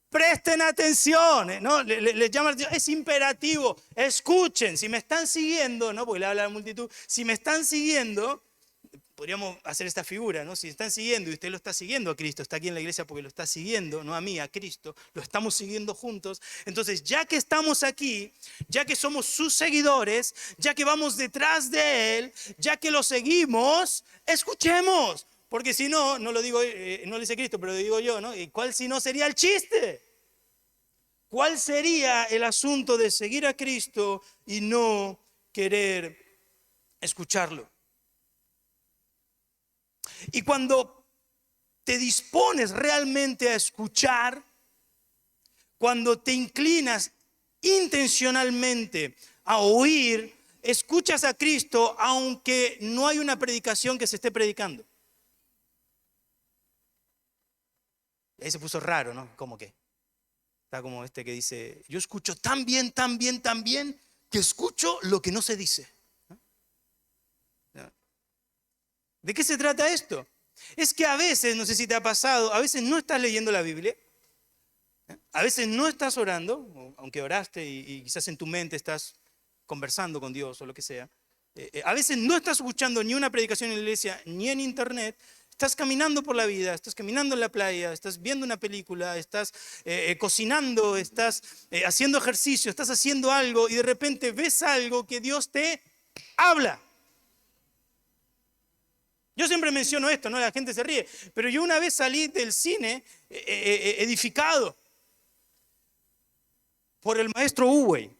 Speaker 1: presten atención, ¿no? Les llama la atención, es imperativo, escuchen, si me están siguiendo, ¿no? Porque le habla a la multitud, si me están siguiendo, podríamos hacer esta figura, ¿no? Si están siguiendo y usted lo está siguiendo a Cristo, está aquí en la iglesia porque lo está siguiendo, no a mí, a Cristo, lo estamos siguiendo juntos. Entonces, ya que estamos aquí, ya que somos sus seguidores, ya que vamos detrás de Él, ya que lo seguimos, escuchemos. Porque si no, no lo digo, no lo dice Cristo, pero lo digo yo, ¿no? ¿Y cuál si no sería el chiste? ¿Cuál sería el asunto de seguir a Cristo y no querer escucharlo? Y cuando te dispones realmente a escuchar, cuando te inclinas intencionalmente a oír, escuchas a Cristo aunque no hay una predicación que se esté predicando. Ahí se puso raro, ¿no? ¿Cómo que? Está como este que dice, yo escucho tan bien, que escucho lo que no se dice. ¿De qué se trata esto? Es que a veces, no sé si te ha pasado, a veces no estás leyendo la Biblia, a veces no estás orando, aunque oraste y quizás en tu mente estás conversando con Dios o lo que sea. A veces no estás escuchando ni una predicación en la iglesia, ni en internet. Estás caminando por la vida, estás caminando en la playa, estás viendo una película, estás cocinando, estás haciendo ejercicio, estás haciendo algo y de repente ves algo que Dios te habla. Yo siempre menciono esto, ¿no? La gente se ríe, pero yo una vez salí del cine edificado por el maestro Uwey.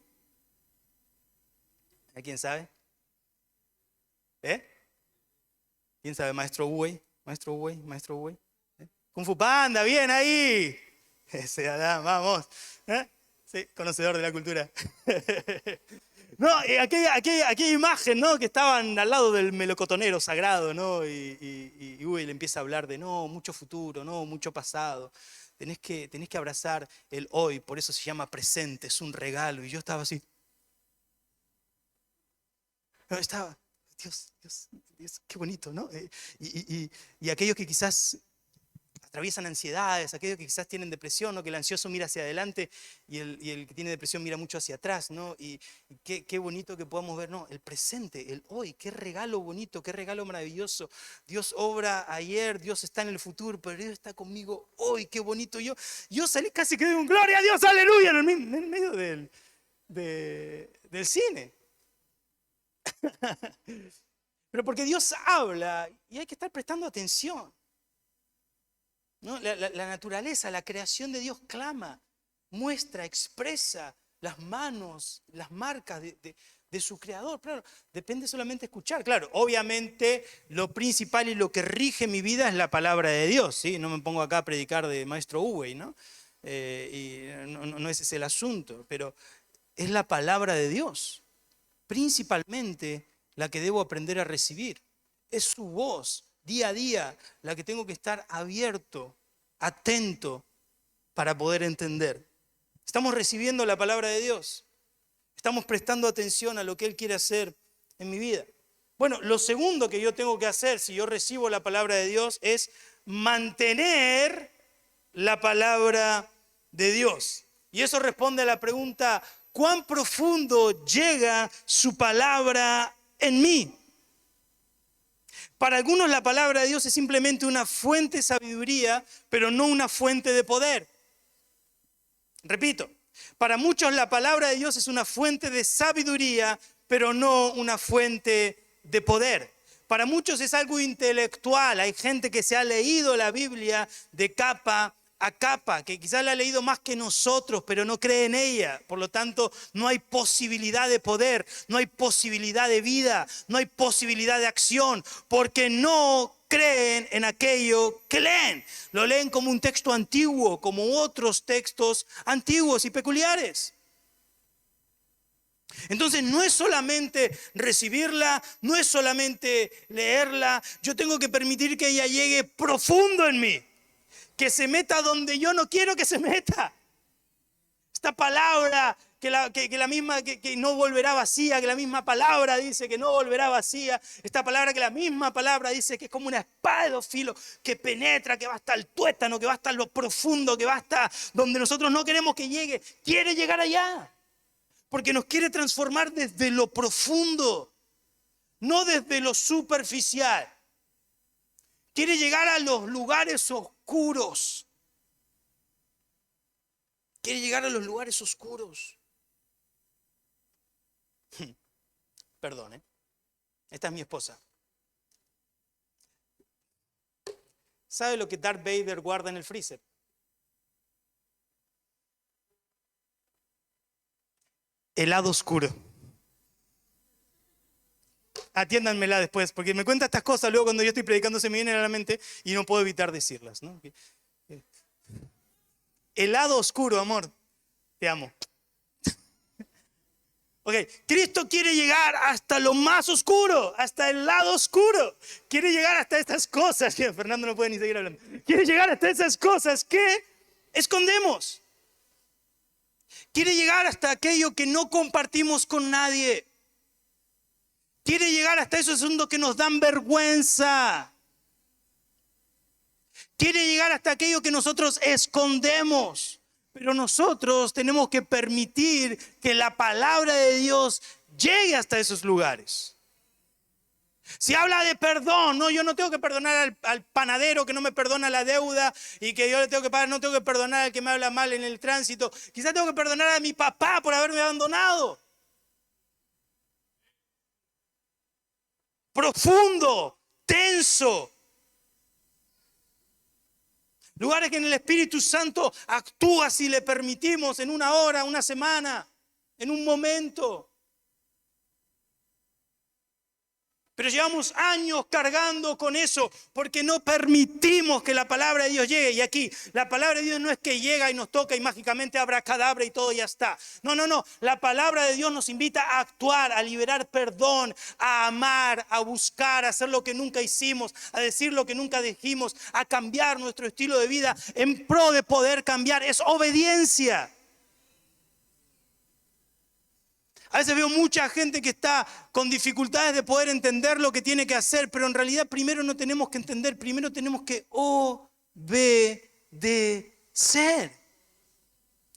Speaker 1: ¿A quién sabe? ¿Quién sabe, maestro Uwey? Maestro Uwey. Kung Fu Panda, bien ahí. Ese Adán, vamos. Sí, conocedor de la cultura. No, aquella imagen, ¿no? Que estaban al lado del melocotonero sagrado, ¿no? Y Uwey le empieza a hablar de no, mucho futuro, no, mucho pasado. Tenés que abrazar el hoy, por eso se llama presente, es un regalo. Y yo estaba así. No, estaba, Dios, qué bonito, ¿no? Y aquellos que quizás atraviesan ansiedades, aquellos que quizás tienen depresión, ¿no? Que el ansioso mira hacia adelante y el que tiene depresión mira mucho hacia atrás, ¿no? Y qué bonito que podamos ver, ¿no? El presente, el hoy, qué regalo bonito, qué regalo maravilloso. Dios obra ayer, Dios está en el futuro, pero Dios está conmigo hoy, qué bonito. Yo salí casi que de un gloria a Dios, aleluya, en el medio del cine. Pero porque Dios habla y hay que estar prestando atención, ¿no? La naturaleza, la creación de Dios clama, muestra, expresa las manos, las marcas de su creador. Claro, depende solamente de escuchar. Claro, obviamente lo principal y lo que rige mi vida es la palabra de Dios, ¿sí? No me pongo acá a predicar de maestro Uwey, ¿no? Y no ese es el asunto, pero es la palabra de Dios, principalmente la que debo aprender a recibir. Es su voz día a día la que tengo que estar abierto, atento para poder entender. Estamos recibiendo la palabra de Dios. Estamos prestando atención a lo que Él quiere hacer en mi vida. Bueno, lo segundo que yo tengo que hacer si yo recibo la palabra de Dios es mantener la palabra de Dios. Y eso responde a la pregunta, ¿cuán profundo llega su palabra en mí? Para algunos la palabra de Dios es simplemente una fuente de sabiduría, pero no una fuente de poder. Repito, para muchos la palabra de Dios es una fuente de sabiduría, pero no una fuente de poder. Para muchos es algo intelectual. Hay gente que se ha leído la Biblia de capa a capa, que quizás la ha leído más que nosotros, pero no cree en ella. Por lo tanto, no hay posibilidad de poder, no hay posibilidad de vida, no hay posibilidad de acción, porque no creen en aquello que leen. Lo leen como un texto antiguo, como otros textos antiguos y peculiares. Entonces no es solamente recibirla, no es solamente leerla, yo tengo que permitir que ella llegue profundo en mí, que se meta donde yo no quiero que se meta. Esta palabra que no volverá vacía, que la misma palabra dice que no volverá vacía. Esta palabra que la misma palabra dice que es como una espada de dos filos que penetra, que va hasta el tuétano, que va hasta lo profundo, que va hasta donde nosotros no queremos que llegue. Quiere llegar allá, porque nos quiere transformar desde lo profundo, no desde lo superficial. Quiere llegar a los lugares oscuros. Quiere llegar a los lugares oscuros. Perdón, ¿eh? Esta es mi esposa. ¿Sabe lo que Darth Vader guarda en el freezer? Helado oscuro. Atiéndanmela después, porque me cuenta estas cosas luego cuando yo estoy predicando se me vienen a la mente y no puedo evitar decirlas, ¿no? Helado oscuro, amor. Te amo. Ok, Cristo quiere llegar hasta lo más oscuro, hasta el lado oscuro. Quiere llegar hasta estas cosas, que Fernando no puede ni seguir hablando. Quiere llegar hasta esas cosas que escondemos. Quiere llegar hasta aquello que no compartimos con nadie. Quiere llegar hasta esos asuntos que nos dan vergüenza. Quiere llegar hasta aquello que nosotros escondemos. Pero nosotros tenemos que permitir que la palabra de Dios llegue hasta esos lugares. Si habla de perdón, no, yo no tengo que perdonar al panadero que no me perdona la deuda y que yo le tengo que pagar, no tengo que perdonar al que me habla mal en el tránsito. Quizás tengo que perdonar a mi papá por haberme abandonado. Profundo, tenso. Lugares que en el Espíritu Santo actúa si le permitimos en una hora, una semana, en un momento. Pero llevamos años cargando con eso porque no permitimos que la palabra de Dios llegue. Y aquí, la palabra de Dios no es que llega y nos toca y mágicamente abracadabra y todo ya está. No, no, no. La palabra de Dios nos invita a actuar, a liberar perdón, a amar, a buscar, a hacer lo que nunca hicimos, a decir lo que nunca dijimos, a cambiar nuestro estilo de vida en pro de poder cambiar. Es obediencia. A veces veo mucha gente que está con dificultades de poder entender lo que tiene que hacer, pero en realidad primero no tenemos que entender, primero tenemos que obedecer.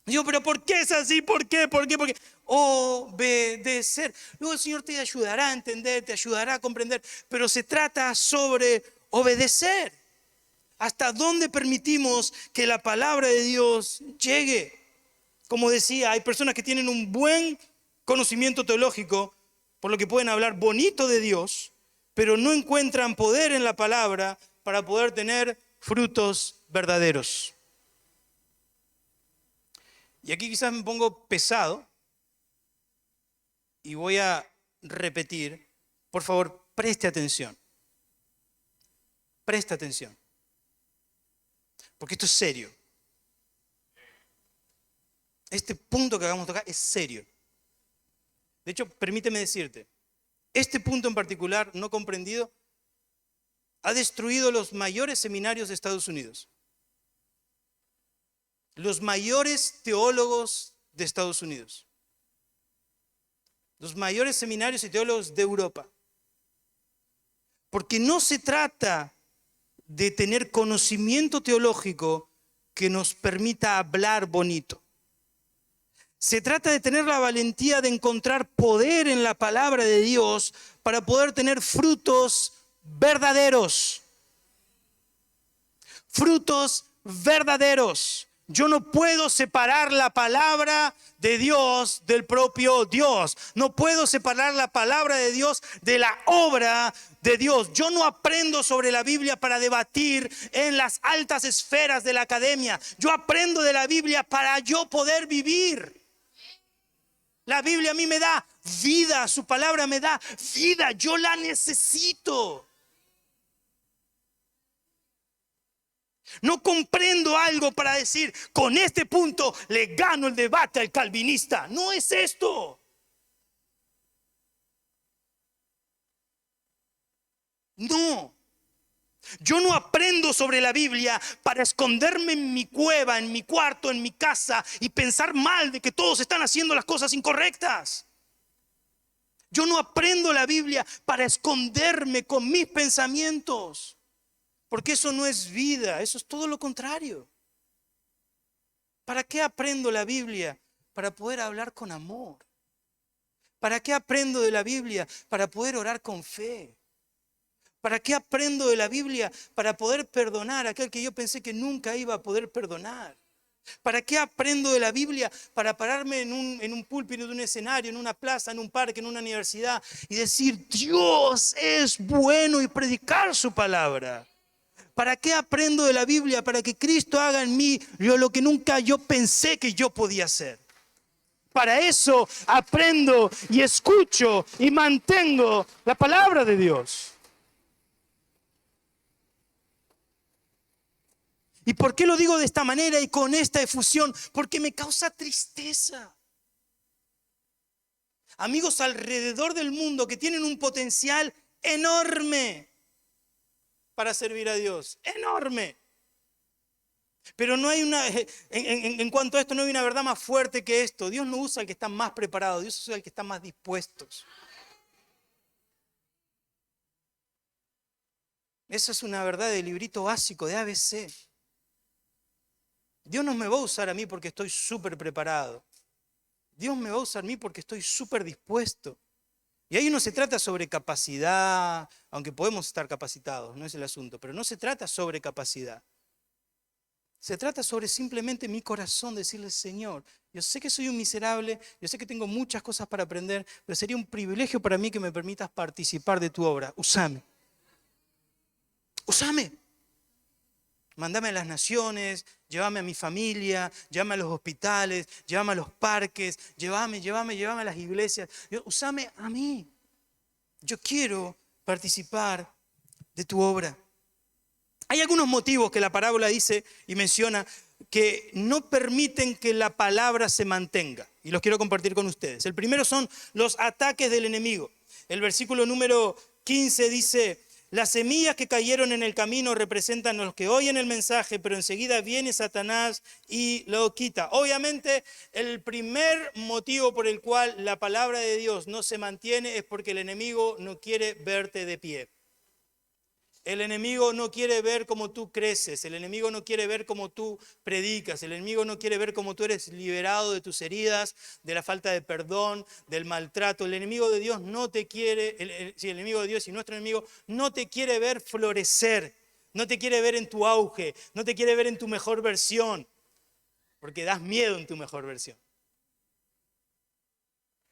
Speaker 1: Digo, pero ¿por qué es así? ¿Por qué? ¿Por qué? Porque obedecer. Luego el Señor te ayudará a entender, te ayudará a comprender, pero se trata sobre obedecer. ¿Hasta dónde permitimos que la palabra de Dios llegue? Como decía, hay personas que tienen un buen conocimiento teológico, por lo que pueden hablar bonito de Dios, pero no encuentran poder en la palabra para poder tener frutos verdaderos. Y aquí quizás me pongo pesado y voy a repetir. Por favor, preste atención. Preste atención. Porque esto es serio. Este punto que acabamos de tocar es serio. De hecho, permíteme decirte, este punto en particular, no comprendido, ha destruido los mayores seminarios de Estados Unidos. Los mayores teólogos de Estados Unidos. Los mayores seminarios y teólogos de Europa. Porque no se trata de tener conocimiento teológico que nos permita hablar bonito. Se trata de tener la valentía de encontrar poder en la palabra de Dios para poder tener frutos verdaderos. Frutos verdaderos. Yo no puedo separar la palabra de Dios del propio Dios. No puedo separar la palabra de Dios de la obra de Dios. Yo no aprendo sobre la Biblia para debatir en las altas esferas de la academia. Yo aprendo de la Biblia para yo poder vivir. La Biblia a mí me da vida, su palabra me da vida, yo la necesito. No comprendo algo para decir, con este punto le gano el debate al calvinista. No es esto. No. Yo no aprendo sobre la Biblia para esconderme en mi cueva, en mi cuarto, en mi casa y pensar mal de que todos están haciendo las cosas incorrectas. Yo no aprendo la Biblia para esconderme con mis pensamientos, porque eso no es vida, eso es todo lo contrario. ¿Para qué aprendo la Biblia? Para poder hablar con amor. ¿Para qué aprendo de la Biblia? Para poder orar con fe. ¿Para qué aprendo de la Biblia? Para poder perdonar a aquel que yo pensé que nunca iba a poder perdonar. ¿Para qué aprendo de la Biblia? Para pararme en un púlpito, en un escenario, en una plaza, en un parque, en una universidad y decir, Dios es bueno, y predicar su palabra. ¿Para qué aprendo de la Biblia? Para que Cristo haga en mí lo que nunca yo pensé que yo podía hacer. Para eso aprendo y escucho y mantengo la palabra de Dios. ¿Y por qué lo digo de esta manera y con esta efusión? Porque me causa tristeza. Amigos alrededor del mundo que tienen un potencial enorme para servir a Dios. Enorme. Pero no hay en cuanto a esto, no hay una verdad más fuerte que esto. Dios no usa al que está más preparado, Dios usa al que está más dispuesto. Esa es una verdad del librito básico de ABC. Dios no me va a usar a mí porque estoy súper preparado. Dios me va a usar a mí porque estoy súper dispuesto. Y ahí no se trata sobre capacidad, aunque podemos estar capacitados, no es el asunto, pero no se trata sobre capacidad. Se trata sobre simplemente mi corazón, decirle, Señor, yo sé que soy un miserable, yo sé que tengo muchas cosas para aprender, pero sería un privilegio para mí que me permitas participar de tu obra. Úsame. Úsame. Mándame a las naciones, llévame a mi familia, llévame a los hospitales, llévame a los parques, llévame a las iglesias. Úsame a mí. Yo quiero participar de tu obra. Hay algunos motivos que la parábola dice y menciona que no permiten que la palabra se mantenga. Y los quiero compartir con ustedes. El primero son los ataques del enemigo. El versículo número 15 dice, las semillas que cayeron en el camino representan a los que oyen el mensaje, pero enseguida viene Satanás y lo quita. Obviamente, el primer motivo por el cual la palabra de Dios no se mantiene es porque el enemigo no quiere verte de pie. El enemigo no quiere ver cómo tú creces, el enemigo no quiere ver cómo tú predicas, el enemigo no quiere ver cómo tú eres liberado de tus heridas, de la falta de perdón, del maltrato. El enemigo de Dios no te quiere, el enemigo de Dios y nuestro enemigo no te quiere ver florecer, no te quiere ver en tu auge, no te quiere ver en tu mejor versión, porque das miedo en tu mejor versión.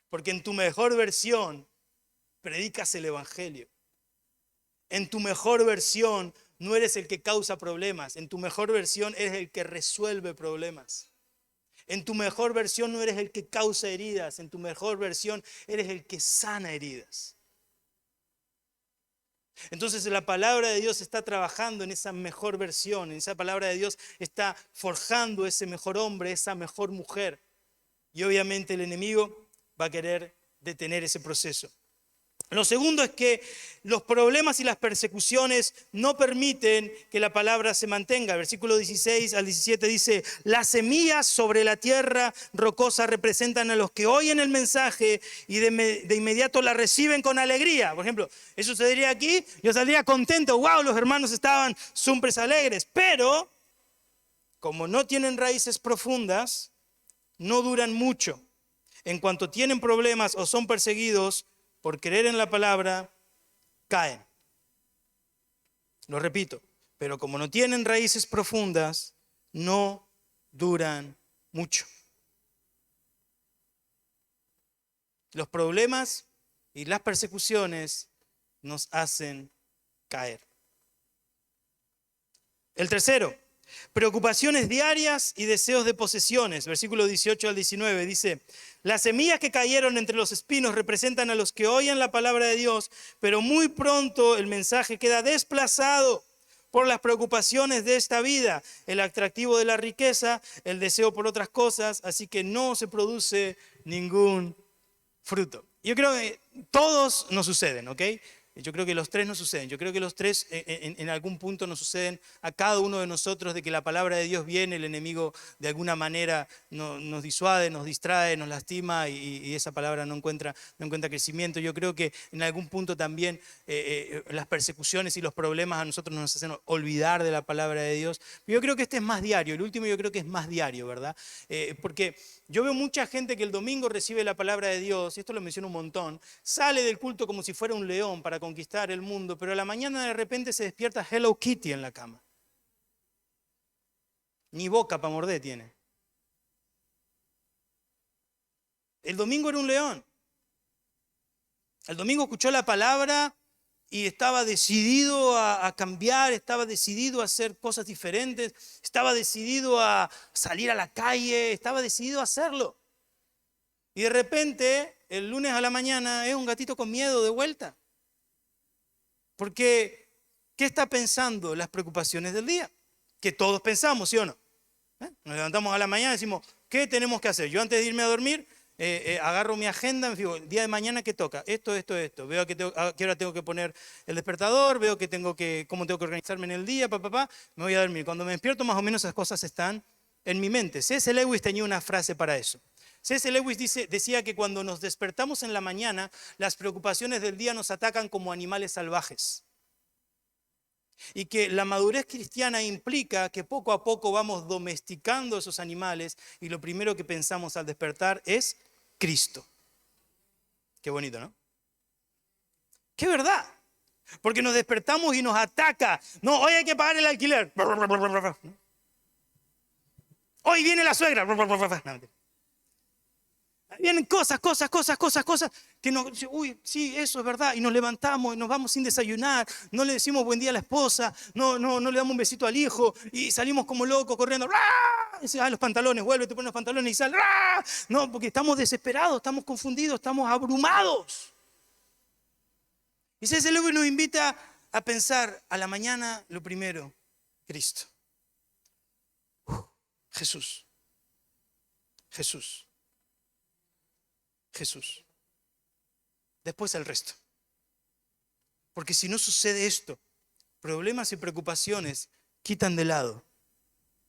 Speaker 1: Porque en tu mejor versión predicas el evangelio. En tu mejor versión no eres el que causa problemas. En tu mejor versión eres el que resuelve problemas. En tu mejor versión no eres el que causa heridas. En tu mejor versión eres el que sana heridas. Entonces la palabra de Dios está trabajando en esa mejor versión. En esa palabra de Dios está forjando ese mejor hombre, esa mejor mujer. Y obviamente el enemigo va a querer detener ese proceso. Lo segundo es que los problemas y las persecuciones no permiten que la palabra se mantenga. El versículo 16 al 17 dice, las semillas sobre la tierra rocosa representan a los que oyen el mensaje y de inmediato la reciben con alegría. Por ejemplo, eso sucedería aquí, yo saldría contento, wow, los hermanos estaban súper alegres, pero como no tienen raíces profundas, no duran mucho. En cuanto tienen problemas o son perseguidos, por creer en la palabra, caen. Lo repito, pero como no tienen raíces profundas, no duran mucho. Los problemas y las persecuciones nos hacen caer. El tercero, preocupaciones diarias y deseos de posesiones. Versículo 18 al 19 dice, las semillas que cayeron entre los espinos representan a los que oyen la palabra de Dios, pero muy pronto el mensaje queda desplazado por las preocupaciones de esta vida, el atractivo de la riqueza, el deseo por otras cosas, así que no se produce ningún fruto. Yo creo que todos nos suceden, ¿ok? Yo creo que los tres nos suceden. Yo creo que los tres en algún punto nos suceden a cada uno de nosotros, de que la palabra de Dios viene, el enemigo de alguna manera nos disuade, nos distrae, nos lastima y esa palabra no encuentra crecimiento. Yo creo que en algún punto también las persecuciones y los problemas a nosotros nos hacen olvidar de la palabra de Dios. Yo creo que este es más diario. El último yo creo que es más diario, ¿verdad? Porque Yo veo mucha gente que el domingo recibe la palabra de Dios, y esto lo menciono un montón, sale del culto como si fuera un león para conquistar el mundo, pero a la mañana de repente se despierta Hello Kitty en la cama. Ni boca para morder tiene. El domingo era un león. El domingo escuchó la palabra y estaba decidido a cambiar, estaba decidido a hacer cosas diferentes, estaba decidido a salir a la calle, estaba decidido a hacerlo. Y de repente, el lunes a la mañana, es un gatito con miedo de vuelta. Porque, ¿qué está pensando? Las preocupaciones del día. Que todos pensamos, ¿sí o no? Nos levantamos a la mañana y decimos, ¿qué tenemos que hacer? Yo antes de irme a dormir, agarro mi agenda, me fijo, el día de mañana, ¿qué toca? Esto. Veo a qué hora tengo que poner el despertador, veo cómo tengo que organizarme en el día, me voy a dormir. Cuando me despierto, más o menos esas cosas están en mi mente. C.S. Lewis tenía una frase para eso. C.S. Lewis decía que cuando nos despertamos en la mañana, las preocupaciones del día nos atacan como animales salvajes. Y que la madurez cristiana implica que poco a poco vamos domesticando esos animales y lo primero que pensamos al despertar es Cristo. Qué bonito, ¿no? Qué verdad. Porque nos despertamos y nos ataca. No, hoy hay que pagar el alquiler. Hoy viene la suegra. No, vienen cosas que nos, uy, sí, eso es verdad, y nos levantamos y nos vamos sin desayunar, no le decimos buen día a la esposa, no le damos un besito al hijo y salimos como locos corriendo, ¡ah! Y los pantalones, vuelve, te pones los pantalones y sal, ¡ah! No, porque estamos desesperados, estamos confundidos, estamos abrumados. Y C.S. Lewis nos invita a pensar a la mañana lo primero, Cristo. Jesús. Después el resto. Porque si no sucede esto, problemas y preocupaciones quitan de lado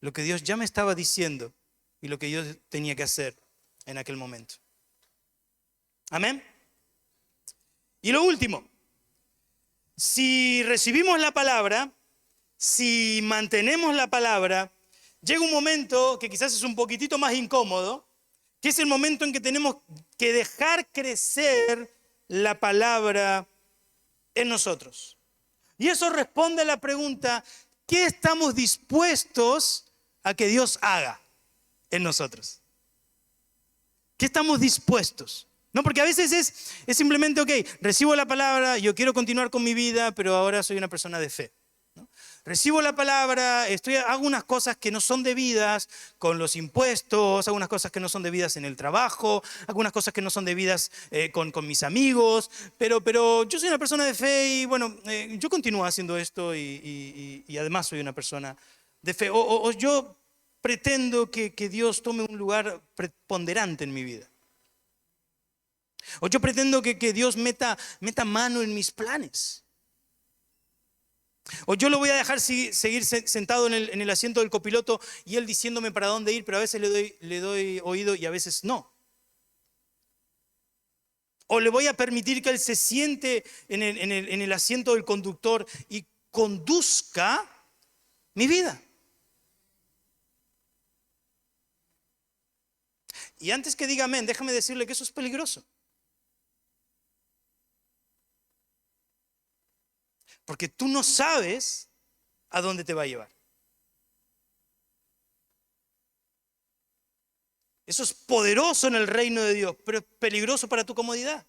Speaker 1: lo que Dios ya me estaba diciendo y lo que yo tenía que hacer en aquel momento. Amén. Y lo último, si recibimos la palabra, si mantenemos la palabra, llega un momento que quizás es un poquitito más incómodo, que es el momento en que tenemos que dejar crecer la palabra en nosotros. Y eso responde a la pregunta, ¿qué estamos dispuestos a que Dios haga en nosotros? ¿Qué estamos dispuestos? No, porque a veces es simplemente, ok, recibo la palabra, yo quiero continuar con mi vida, pero ahora soy una persona de fe. Recibo la palabra, hago unas cosas que no son debidas con los impuestos, hago unas cosas que no son debidas en el trabajo, hago unas cosas que no son debidas con mis amigos, pero yo soy una persona de fe y bueno, yo continúo haciendo esto y además soy una persona de fe. O yo pretendo que Dios tome un lugar preponderante en mi vida. O yo pretendo que Dios meta mano en mis planes. O yo lo voy a dejar seguir sentado en el asiento del copiloto y él diciéndome para dónde ir, pero a veces le doy oído y a veces no. O le voy a permitir que él se siente en el asiento del conductor y conduzca mi vida. Y antes que diga amén, déjame decirle que eso es peligroso. Porque tú no sabes a dónde te va a llevar. Eso es poderoso en el reino de Dios, pero es peligroso para tu comodidad.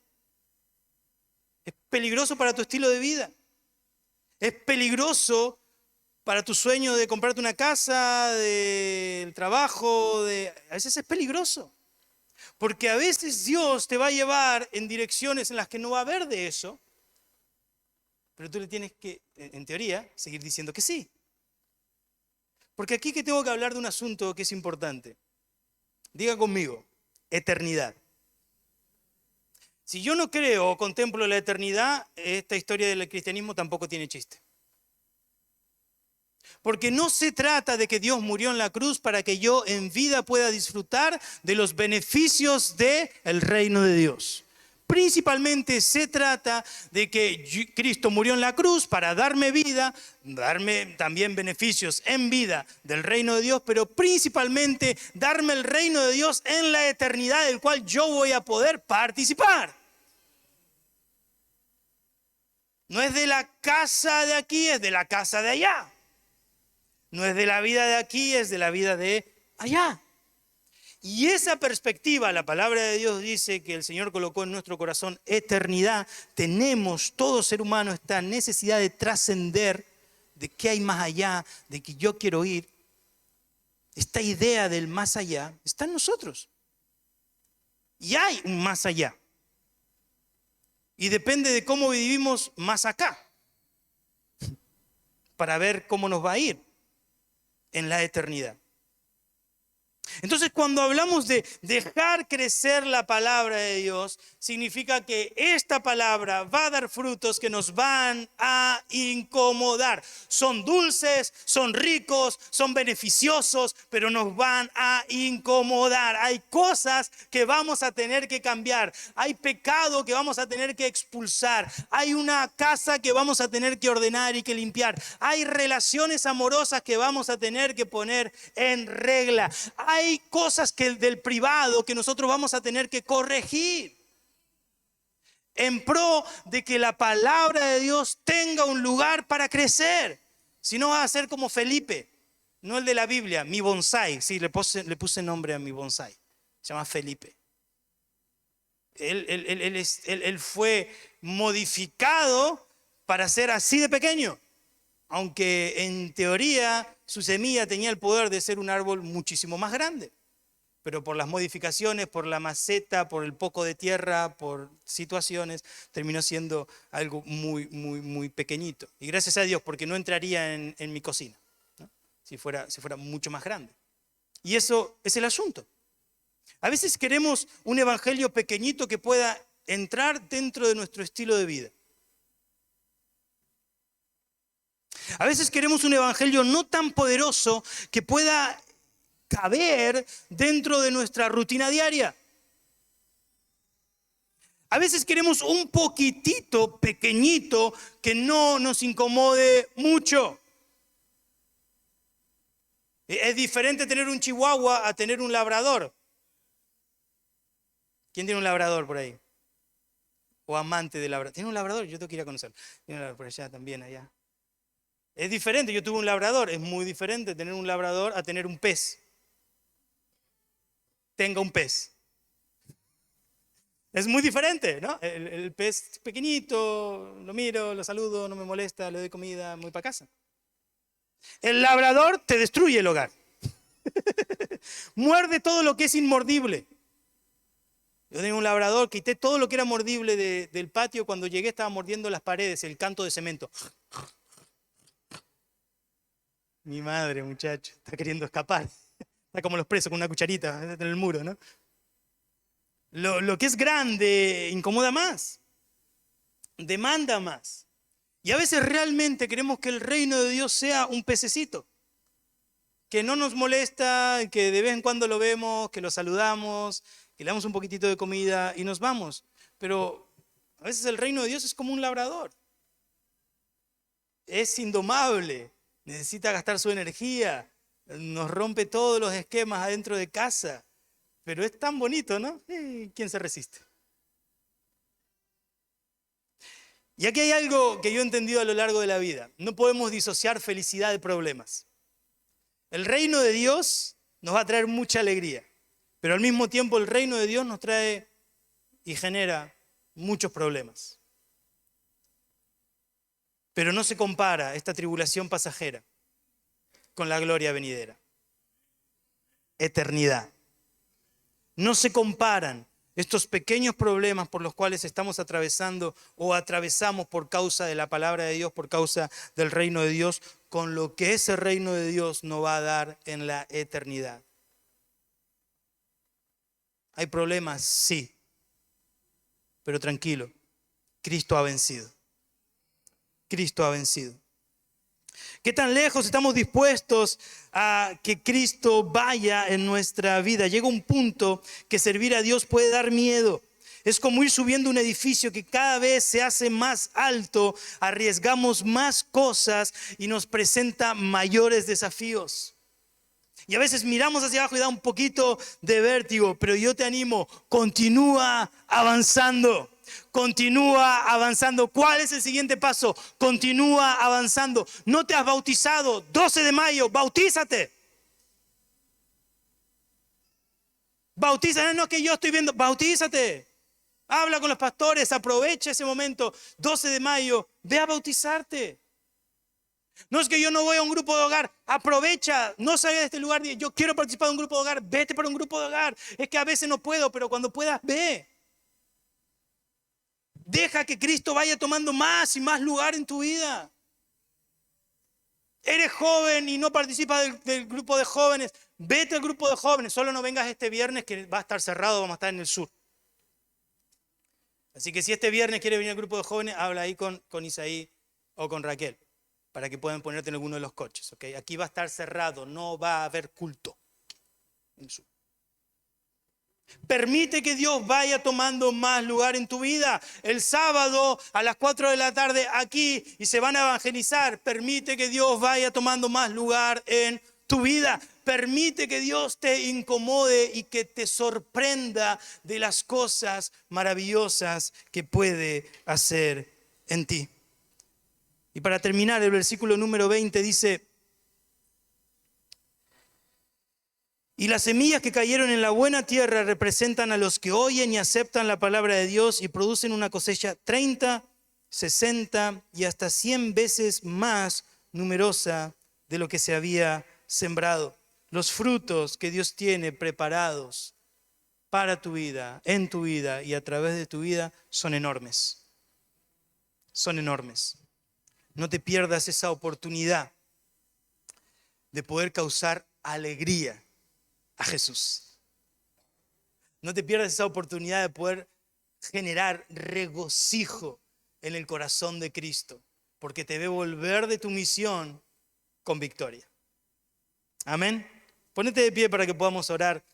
Speaker 1: Es peligroso para tu estilo de vida. Es peligroso para tu sueño de comprarte una casa, del trabajo. A veces es peligroso. Porque a veces Dios te va a llevar en direcciones en las que no va a haber de eso. Pero tú le tienes que, en teoría, seguir diciendo que sí. Porque aquí que tengo que hablar de un asunto que es importante. Diga conmigo, eternidad. Si yo no creo o contemplo la eternidad, esta historia del cristianismo tampoco tiene chiste. Porque no se trata de que Dios murió en la cruz para que yo en vida pueda disfrutar de los beneficios del reino de Dios. Principalmente se trata de que Cristo murió en la cruz para darme vida, darme también beneficios en vida del reino de Dios, pero principalmente darme el reino de Dios en la eternidad, del cual yo voy a poder participar. No es de la casa de aquí, es de la casa de allá. No es de la vida de aquí, es de la vida de allá. Y esa perspectiva, la palabra de Dios dice que el Señor colocó en nuestro corazón eternidad. Tenemos, todo ser humano, esta necesidad de trascender, de qué hay más allá, de que yo quiero ir. Esta idea del más allá está en nosotros. Y hay un más allá. Y depende de cómo vivimos más acá, para ver cómo nos va a ir en la eternidad. Entonces, cuando hablamos de dejar crecer la palabra de Dios, significa que esta palabra va a dar frutos que nos van a incomodar. Son dulces, son ricos, son beneficiosos, pero nos van a incomodar. Hay cosas que vamos a tener que cambiar. Hay pecado que vamos a tener que expulsar. Hay una casa que vamos a tener que ordenar y que limpiar. Hay relaciones amorosas que vamos a tener que poner en regla. Hay cosas del privado que nosotros vamos a tener que corregir en pro de que la palabra de Dios tenga un lugar para crecer. Si no, va a ser como Felipe, no el de la Biblia, mi bonsai. Sí, le puse nombre a mi bonsai. Se llama Felipe. Él fue modificado para ser así de pequeño, aunque en teoría su semilla tenía el poder de ser un árbol muchísimo más grande. Pero por las modificaciones, por la maceta, por el poco de tierra, por situaciones, terminó siendo algo muy, muy, muy pequeñito. Y gracias a Dios, porque no entraría en mi cocina, ¿no? Si fuera mucho más grande. Y eso es el asunto. A veces queremos un evangelio pequeñito que pueda entrar dentro de nuestro estilo de vida. A veces queremos un evangelio no tan poderoso que pueda caber dentro de nuestra rutina diaria. A veces queremos un poquitito pequeñito que no nos incomode mucho. Es diferente tener un chihuahua a tener un labrador. ¿Quién tiene un labrador por ahí? O amante de labrador. ¿Tiene un labrador? Yo tengo que ir a conocerlo. Tiene un labrador por allá también, allá. Es diferente, yo tuve un labrador. Es muy diferente tener un labrador a tener un pez. Tenga un pez. Es muy diferente, ¿no? El pez pequeñito, lo miro, lo saludo, no me molesta, le doy comida, me voy para casa. El labrador te destruye el hogar. Muerde todo lo que es inmordible. Yo tenía un labrador, quité todo lo que era mordible del patio. Cuando llegué estaba mordiendo las paredes, el canto de cemento. Mi madre, muchacho, está queriendo escapar. Está como los presos con una cucharita en el muro, ¿no? Lo que es grande incomoda más, demanda más. Y a veces realmente queremos que el reino de Dios sea un pececito, que no nos molesta, que de vez en cuando lo vemos, que lo saludamos, que le damos un poquitito de comida y nos vamos. Pero a veces el reino de Dios es como un labrador. Es indomable, necesita gastar su energía, nos rompe todos los esquemas adentro de casa, pero es tan bonito, ¿no? ¿Quién se resiste? Y aquí hay algo que yo he entendido a lo largo de la vida. No podemos disociar felicidad de problemas. El reino de Dios nos va a traer mucha alegría, pero al mismo tiempo el reino de Dios nos trae y genera muchos problemas. Pero no se compara esta tribulación pasajera con la gloria venidera. Eternidad. No se comparan estos pequeños problemas por los cuales estamos atravesando o atravesamos por causa de la palabra de Dios, por causa del reino de Dios, con lo que ese reino de Dios nos va a dar en la eternidad. ¿Hay problemas? Sí. Pero tranquilo, Cristo ha vencido. Cristo ha vencido. ¿Qué tan lejos estamos dispuestos a que Cristo vaya en nuestra vida? Llega un punto que servir a Dios puede dar miedo. Es como ir subiendo un edificio que cada vez se hace más alto, arriesgamos más cosas y nos presenta mayores desafíos. Y a veces miramos hacia abajo y da un poquito de vértigo, pero yo te animo, continúa avanzando. Continúa avanzando. ¿Cuál es el siguiente paso? Continúa avanzando. No te has bautizado. 12 de mayo, bautízate. Bautízate. No es que yo estoy viendo, bautízate. Habla con los pastores, aprovecha ese momento. 12 de mayo, ve a bautizarte. No es que yo no voy a un grupo de hogar, aprovecha, no salgas de este lugar, yo quiero participar de un grupo de hogar, vete para un grupo de hogar. Es que a veces no puedo, pero cuando puedas, ve. Deja que Cristo vaya tomando más y más lugar en tu vida. Eres joven y no participas del grupo de jóvenes, vete al grupo de jóvenes, solo no vengas este viernes que va a estar cerrado, vamos a estar en el sur. Así que si este viernes quieres venir al grupo de jóvenes, habla ahí con Isaí o con Raquel, para que puedan ponerte en alguno de los coches. ¿Okay? Aquí va a estar cerrado, no va a haber culto. Permite que Dios vaya tomando más lugar en tu vida. El sábado a las 4 de la tarde aquí y se van a evangelizar. Permite que Dios vaya tomando más lugar en tu vida. Permite que Dios te incomode y que te sorprenda de las cosas maravillosas que puede hacer en ti. Y para terminar, el versículo número 20 dice: y las semillas que cayeron en la buena tierra representan a los que oyen y aceptan la palabra de Dios y producen una cosecha 30, 60 y hasta 100 veces más numerosa de lo que se había sembrado. Los frutos que Dios tiene preparados para tu vida, en tu vida y a través de tu vida son enormes. Son enormes. No te pierdas esa oportunidad de poder causar alegría a Jesús. No te pierdas esa oportunidad de poder generar regocijo en el corazón de Cristo, porque te ve volver de tu misión con victoria. Amén. Ponete de pie para que podamos orar,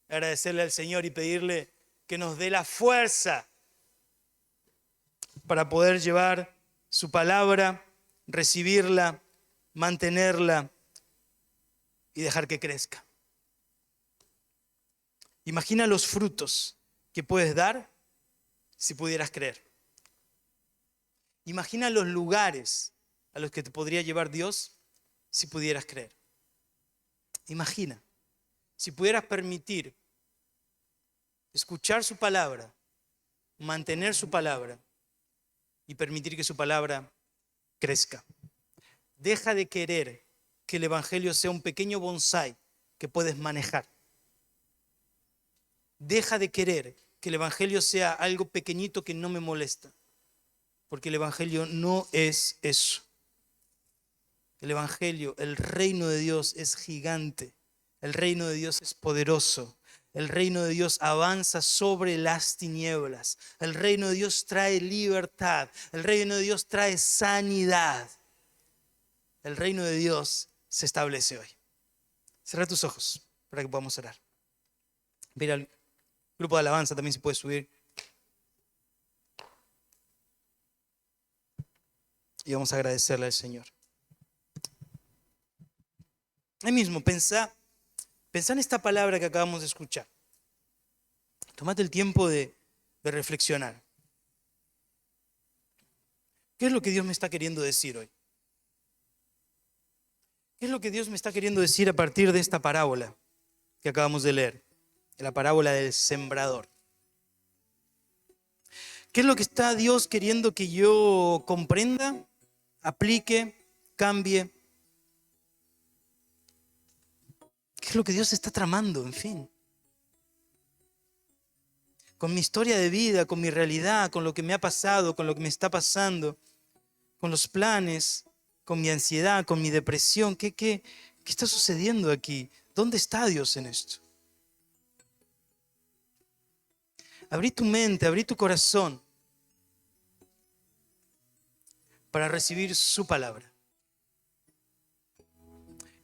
Speaker 1: agradecerle al Señor y pedirle que nos dé la fuerza para poder llevar su palabra, recibirla, mantenerla y dejar que crezca. Imagina los frutos que puedes dar si pudieras creer. Imagina los lugares a los que te podría llevar Dios si pudieras creer. Imagina, si pudieras permitir escuchar su palabra, mantener su palabra y permitir que su palabra crezca. Deja de querer que el evangelio sea un pequeño bonsái que puedes manejar. Deja de querer que el evangelio sea algo pequeñito que no me molesta, porque el evangelio no es eso. El evangelio, el reino de Dios es gigante, el reino de Dios es poderoso, el reino de Dios avanza sobre las tinieblas, el reino de Dios trae libertad, el reino de Dios trae sanidad, el reino de Dios se establece hoy. Cierra tus ojos para que podamos orar. Mira al grupo de alabanza también se puede subir. Y vamos a agradecerle al Señor. Ahí mismo, pensá en esta palabra que acabamos de escuchar. Tómate el tiempo de reflexionar. ¿Qué es lo que Dios me está queriendo decir hoy? ¿Qué es lo que Dios me está queriendo decir a partir de esta parábola que acabamos de leer? La parábola del sembrador. ¿Qué es lo que está Dios queriendo que yo comprenda, aplique, cambie? ¿Qué es lo que Dios está tramando? En fin. Con mi historia de vida, con mi realidad, con lo que me ha pasado, con lo que me está pasando, con los planes, con mi ansiedad, con mi depresión. ¿Qué está sucediendo aquí? ¿Dónde está Dios en esto? Abrí tu mente, abrí tu corazón para recibir su palabra.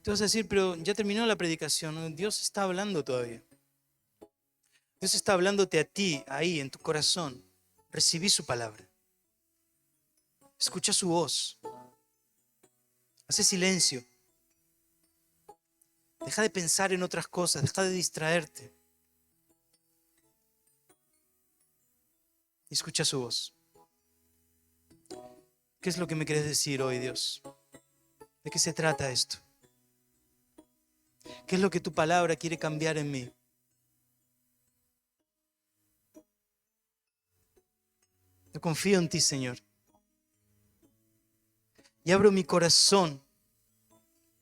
Speaker 1: Te vas a decir, pero ya terminó la predicación, Dios está hablando todavía. Dios está hablándote a ti, ahí, en tu corazón. Recibí su palabra. Escucha su voz. Hace silencio. Deja de pensar en otras cosas. Deja de distraerte. Y escucha su voz. ¿Qué es lo que me quieres decir hoy, Dios? ¿De qué se trata esto? ¿Qué es lo que tu palabra quiere cambiar en mí? Yo confío en ti, Señor. Y abro mi corazón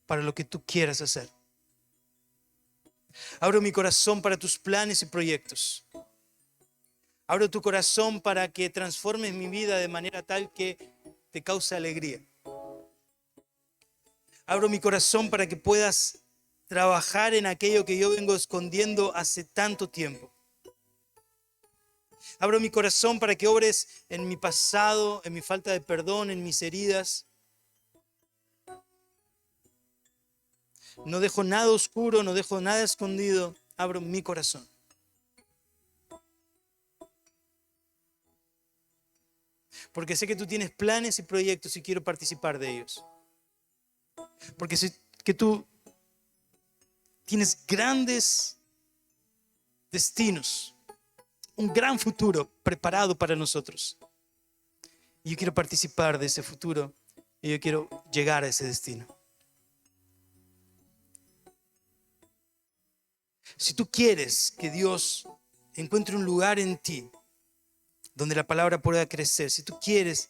Speaker 1: para lo que tú quieras hacer. Abro mi corazón para tus planes y proyectos. Abro tu corazón para que transformes mi vida de manera tal que te cause alegría. Abro mi corazón para que puedas trabajar en aquello que yo vengo escondiendo hace tanto tiempo. Abro mi corazón para que obres en mi pasado, en mi falta de perdón, en mis heridas. No dejo nada oscuro, no dejo nada escondido. Abro mi corazón. Porque sé que tú tienes planes y proyectos y quiero participar de ellos. Porque sé que tú tienes grandes destinos, un gran futuro preparado para nosotros. Y yo quiero participar de ese futuro y yo quiero llegar a ese destino. Si tú quieres que Dios encuentre un lugar en ti donde la palabra pueda crecer, si tú quieres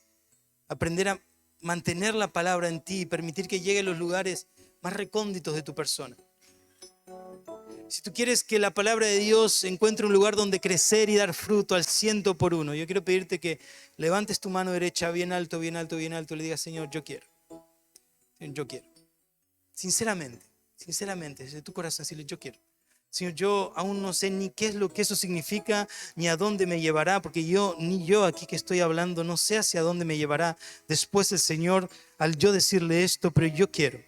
Speaker 1: aprender a mantener la palabra en ti y permitir que llegue a los lugares más recónditos de tu persona, si tú quieres que la palabra de Dios encuentre un lugar donde crecer y dar fruto al 100%, yo quiero pedirte que levantes tu mano derecha bien alto, bien alto, bien alto y le digas: Señor, yo quiero. Yo quiero. Sinceramente, desde tu corazón, decirle: yo quiero. Señor, yo aún no sé ni qué es lo que eso significa, ni a dónde me llevará, porque ni yo aquí que estoy hablando, no sé hacia dónde me llevará después el Señor al yo decirle esto, pero yo quiero.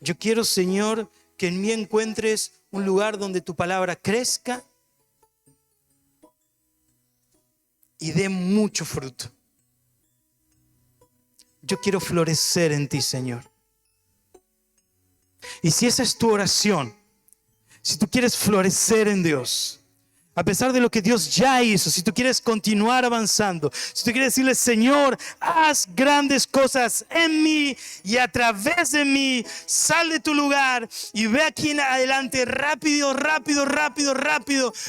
Speaker 1: Yo quiero, Señor, que en mí encuentres un lugar donde tu palabra crezca y dé mucho fruto. Yo quiero florecer en ti, Señor. Y si esa es tu oración, si tú quieres florecer en Dios, a pesar de lo que Dios ya hizo, si tú quieres continuar avanzando, si tú quieres decirle: Señor, haz grandes cosas en mí y a través de mí, sal de tu lugar y ve aquí en adelante rápido,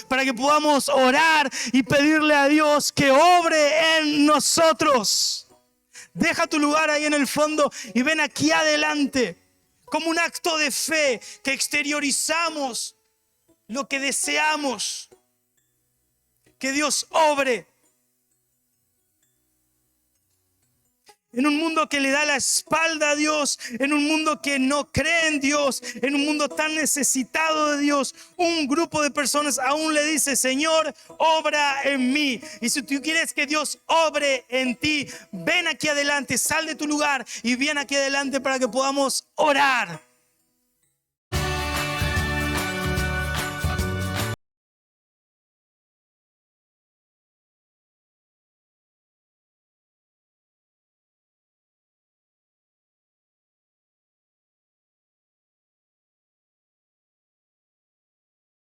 Speaker 1: para que podamos orar y pedirle a Dios que obre en nosotros. Deja tu lugar ahí en el fondo y ven aquí adelante. Como un acto de fe que exteriorizamos lo que deseamos. Que Dios obre. En un mundo que le da la espalda a Dios, en un mundo que no cree en Dios, en un mundo tan necesitado de Dios, un grupo de personas aún le dice: Señor, obra en mí. Y si tú quieres que Dios obre en ti, ven aquí adelante, sal de tu lugar y ven aquí adelante para que podamos orar.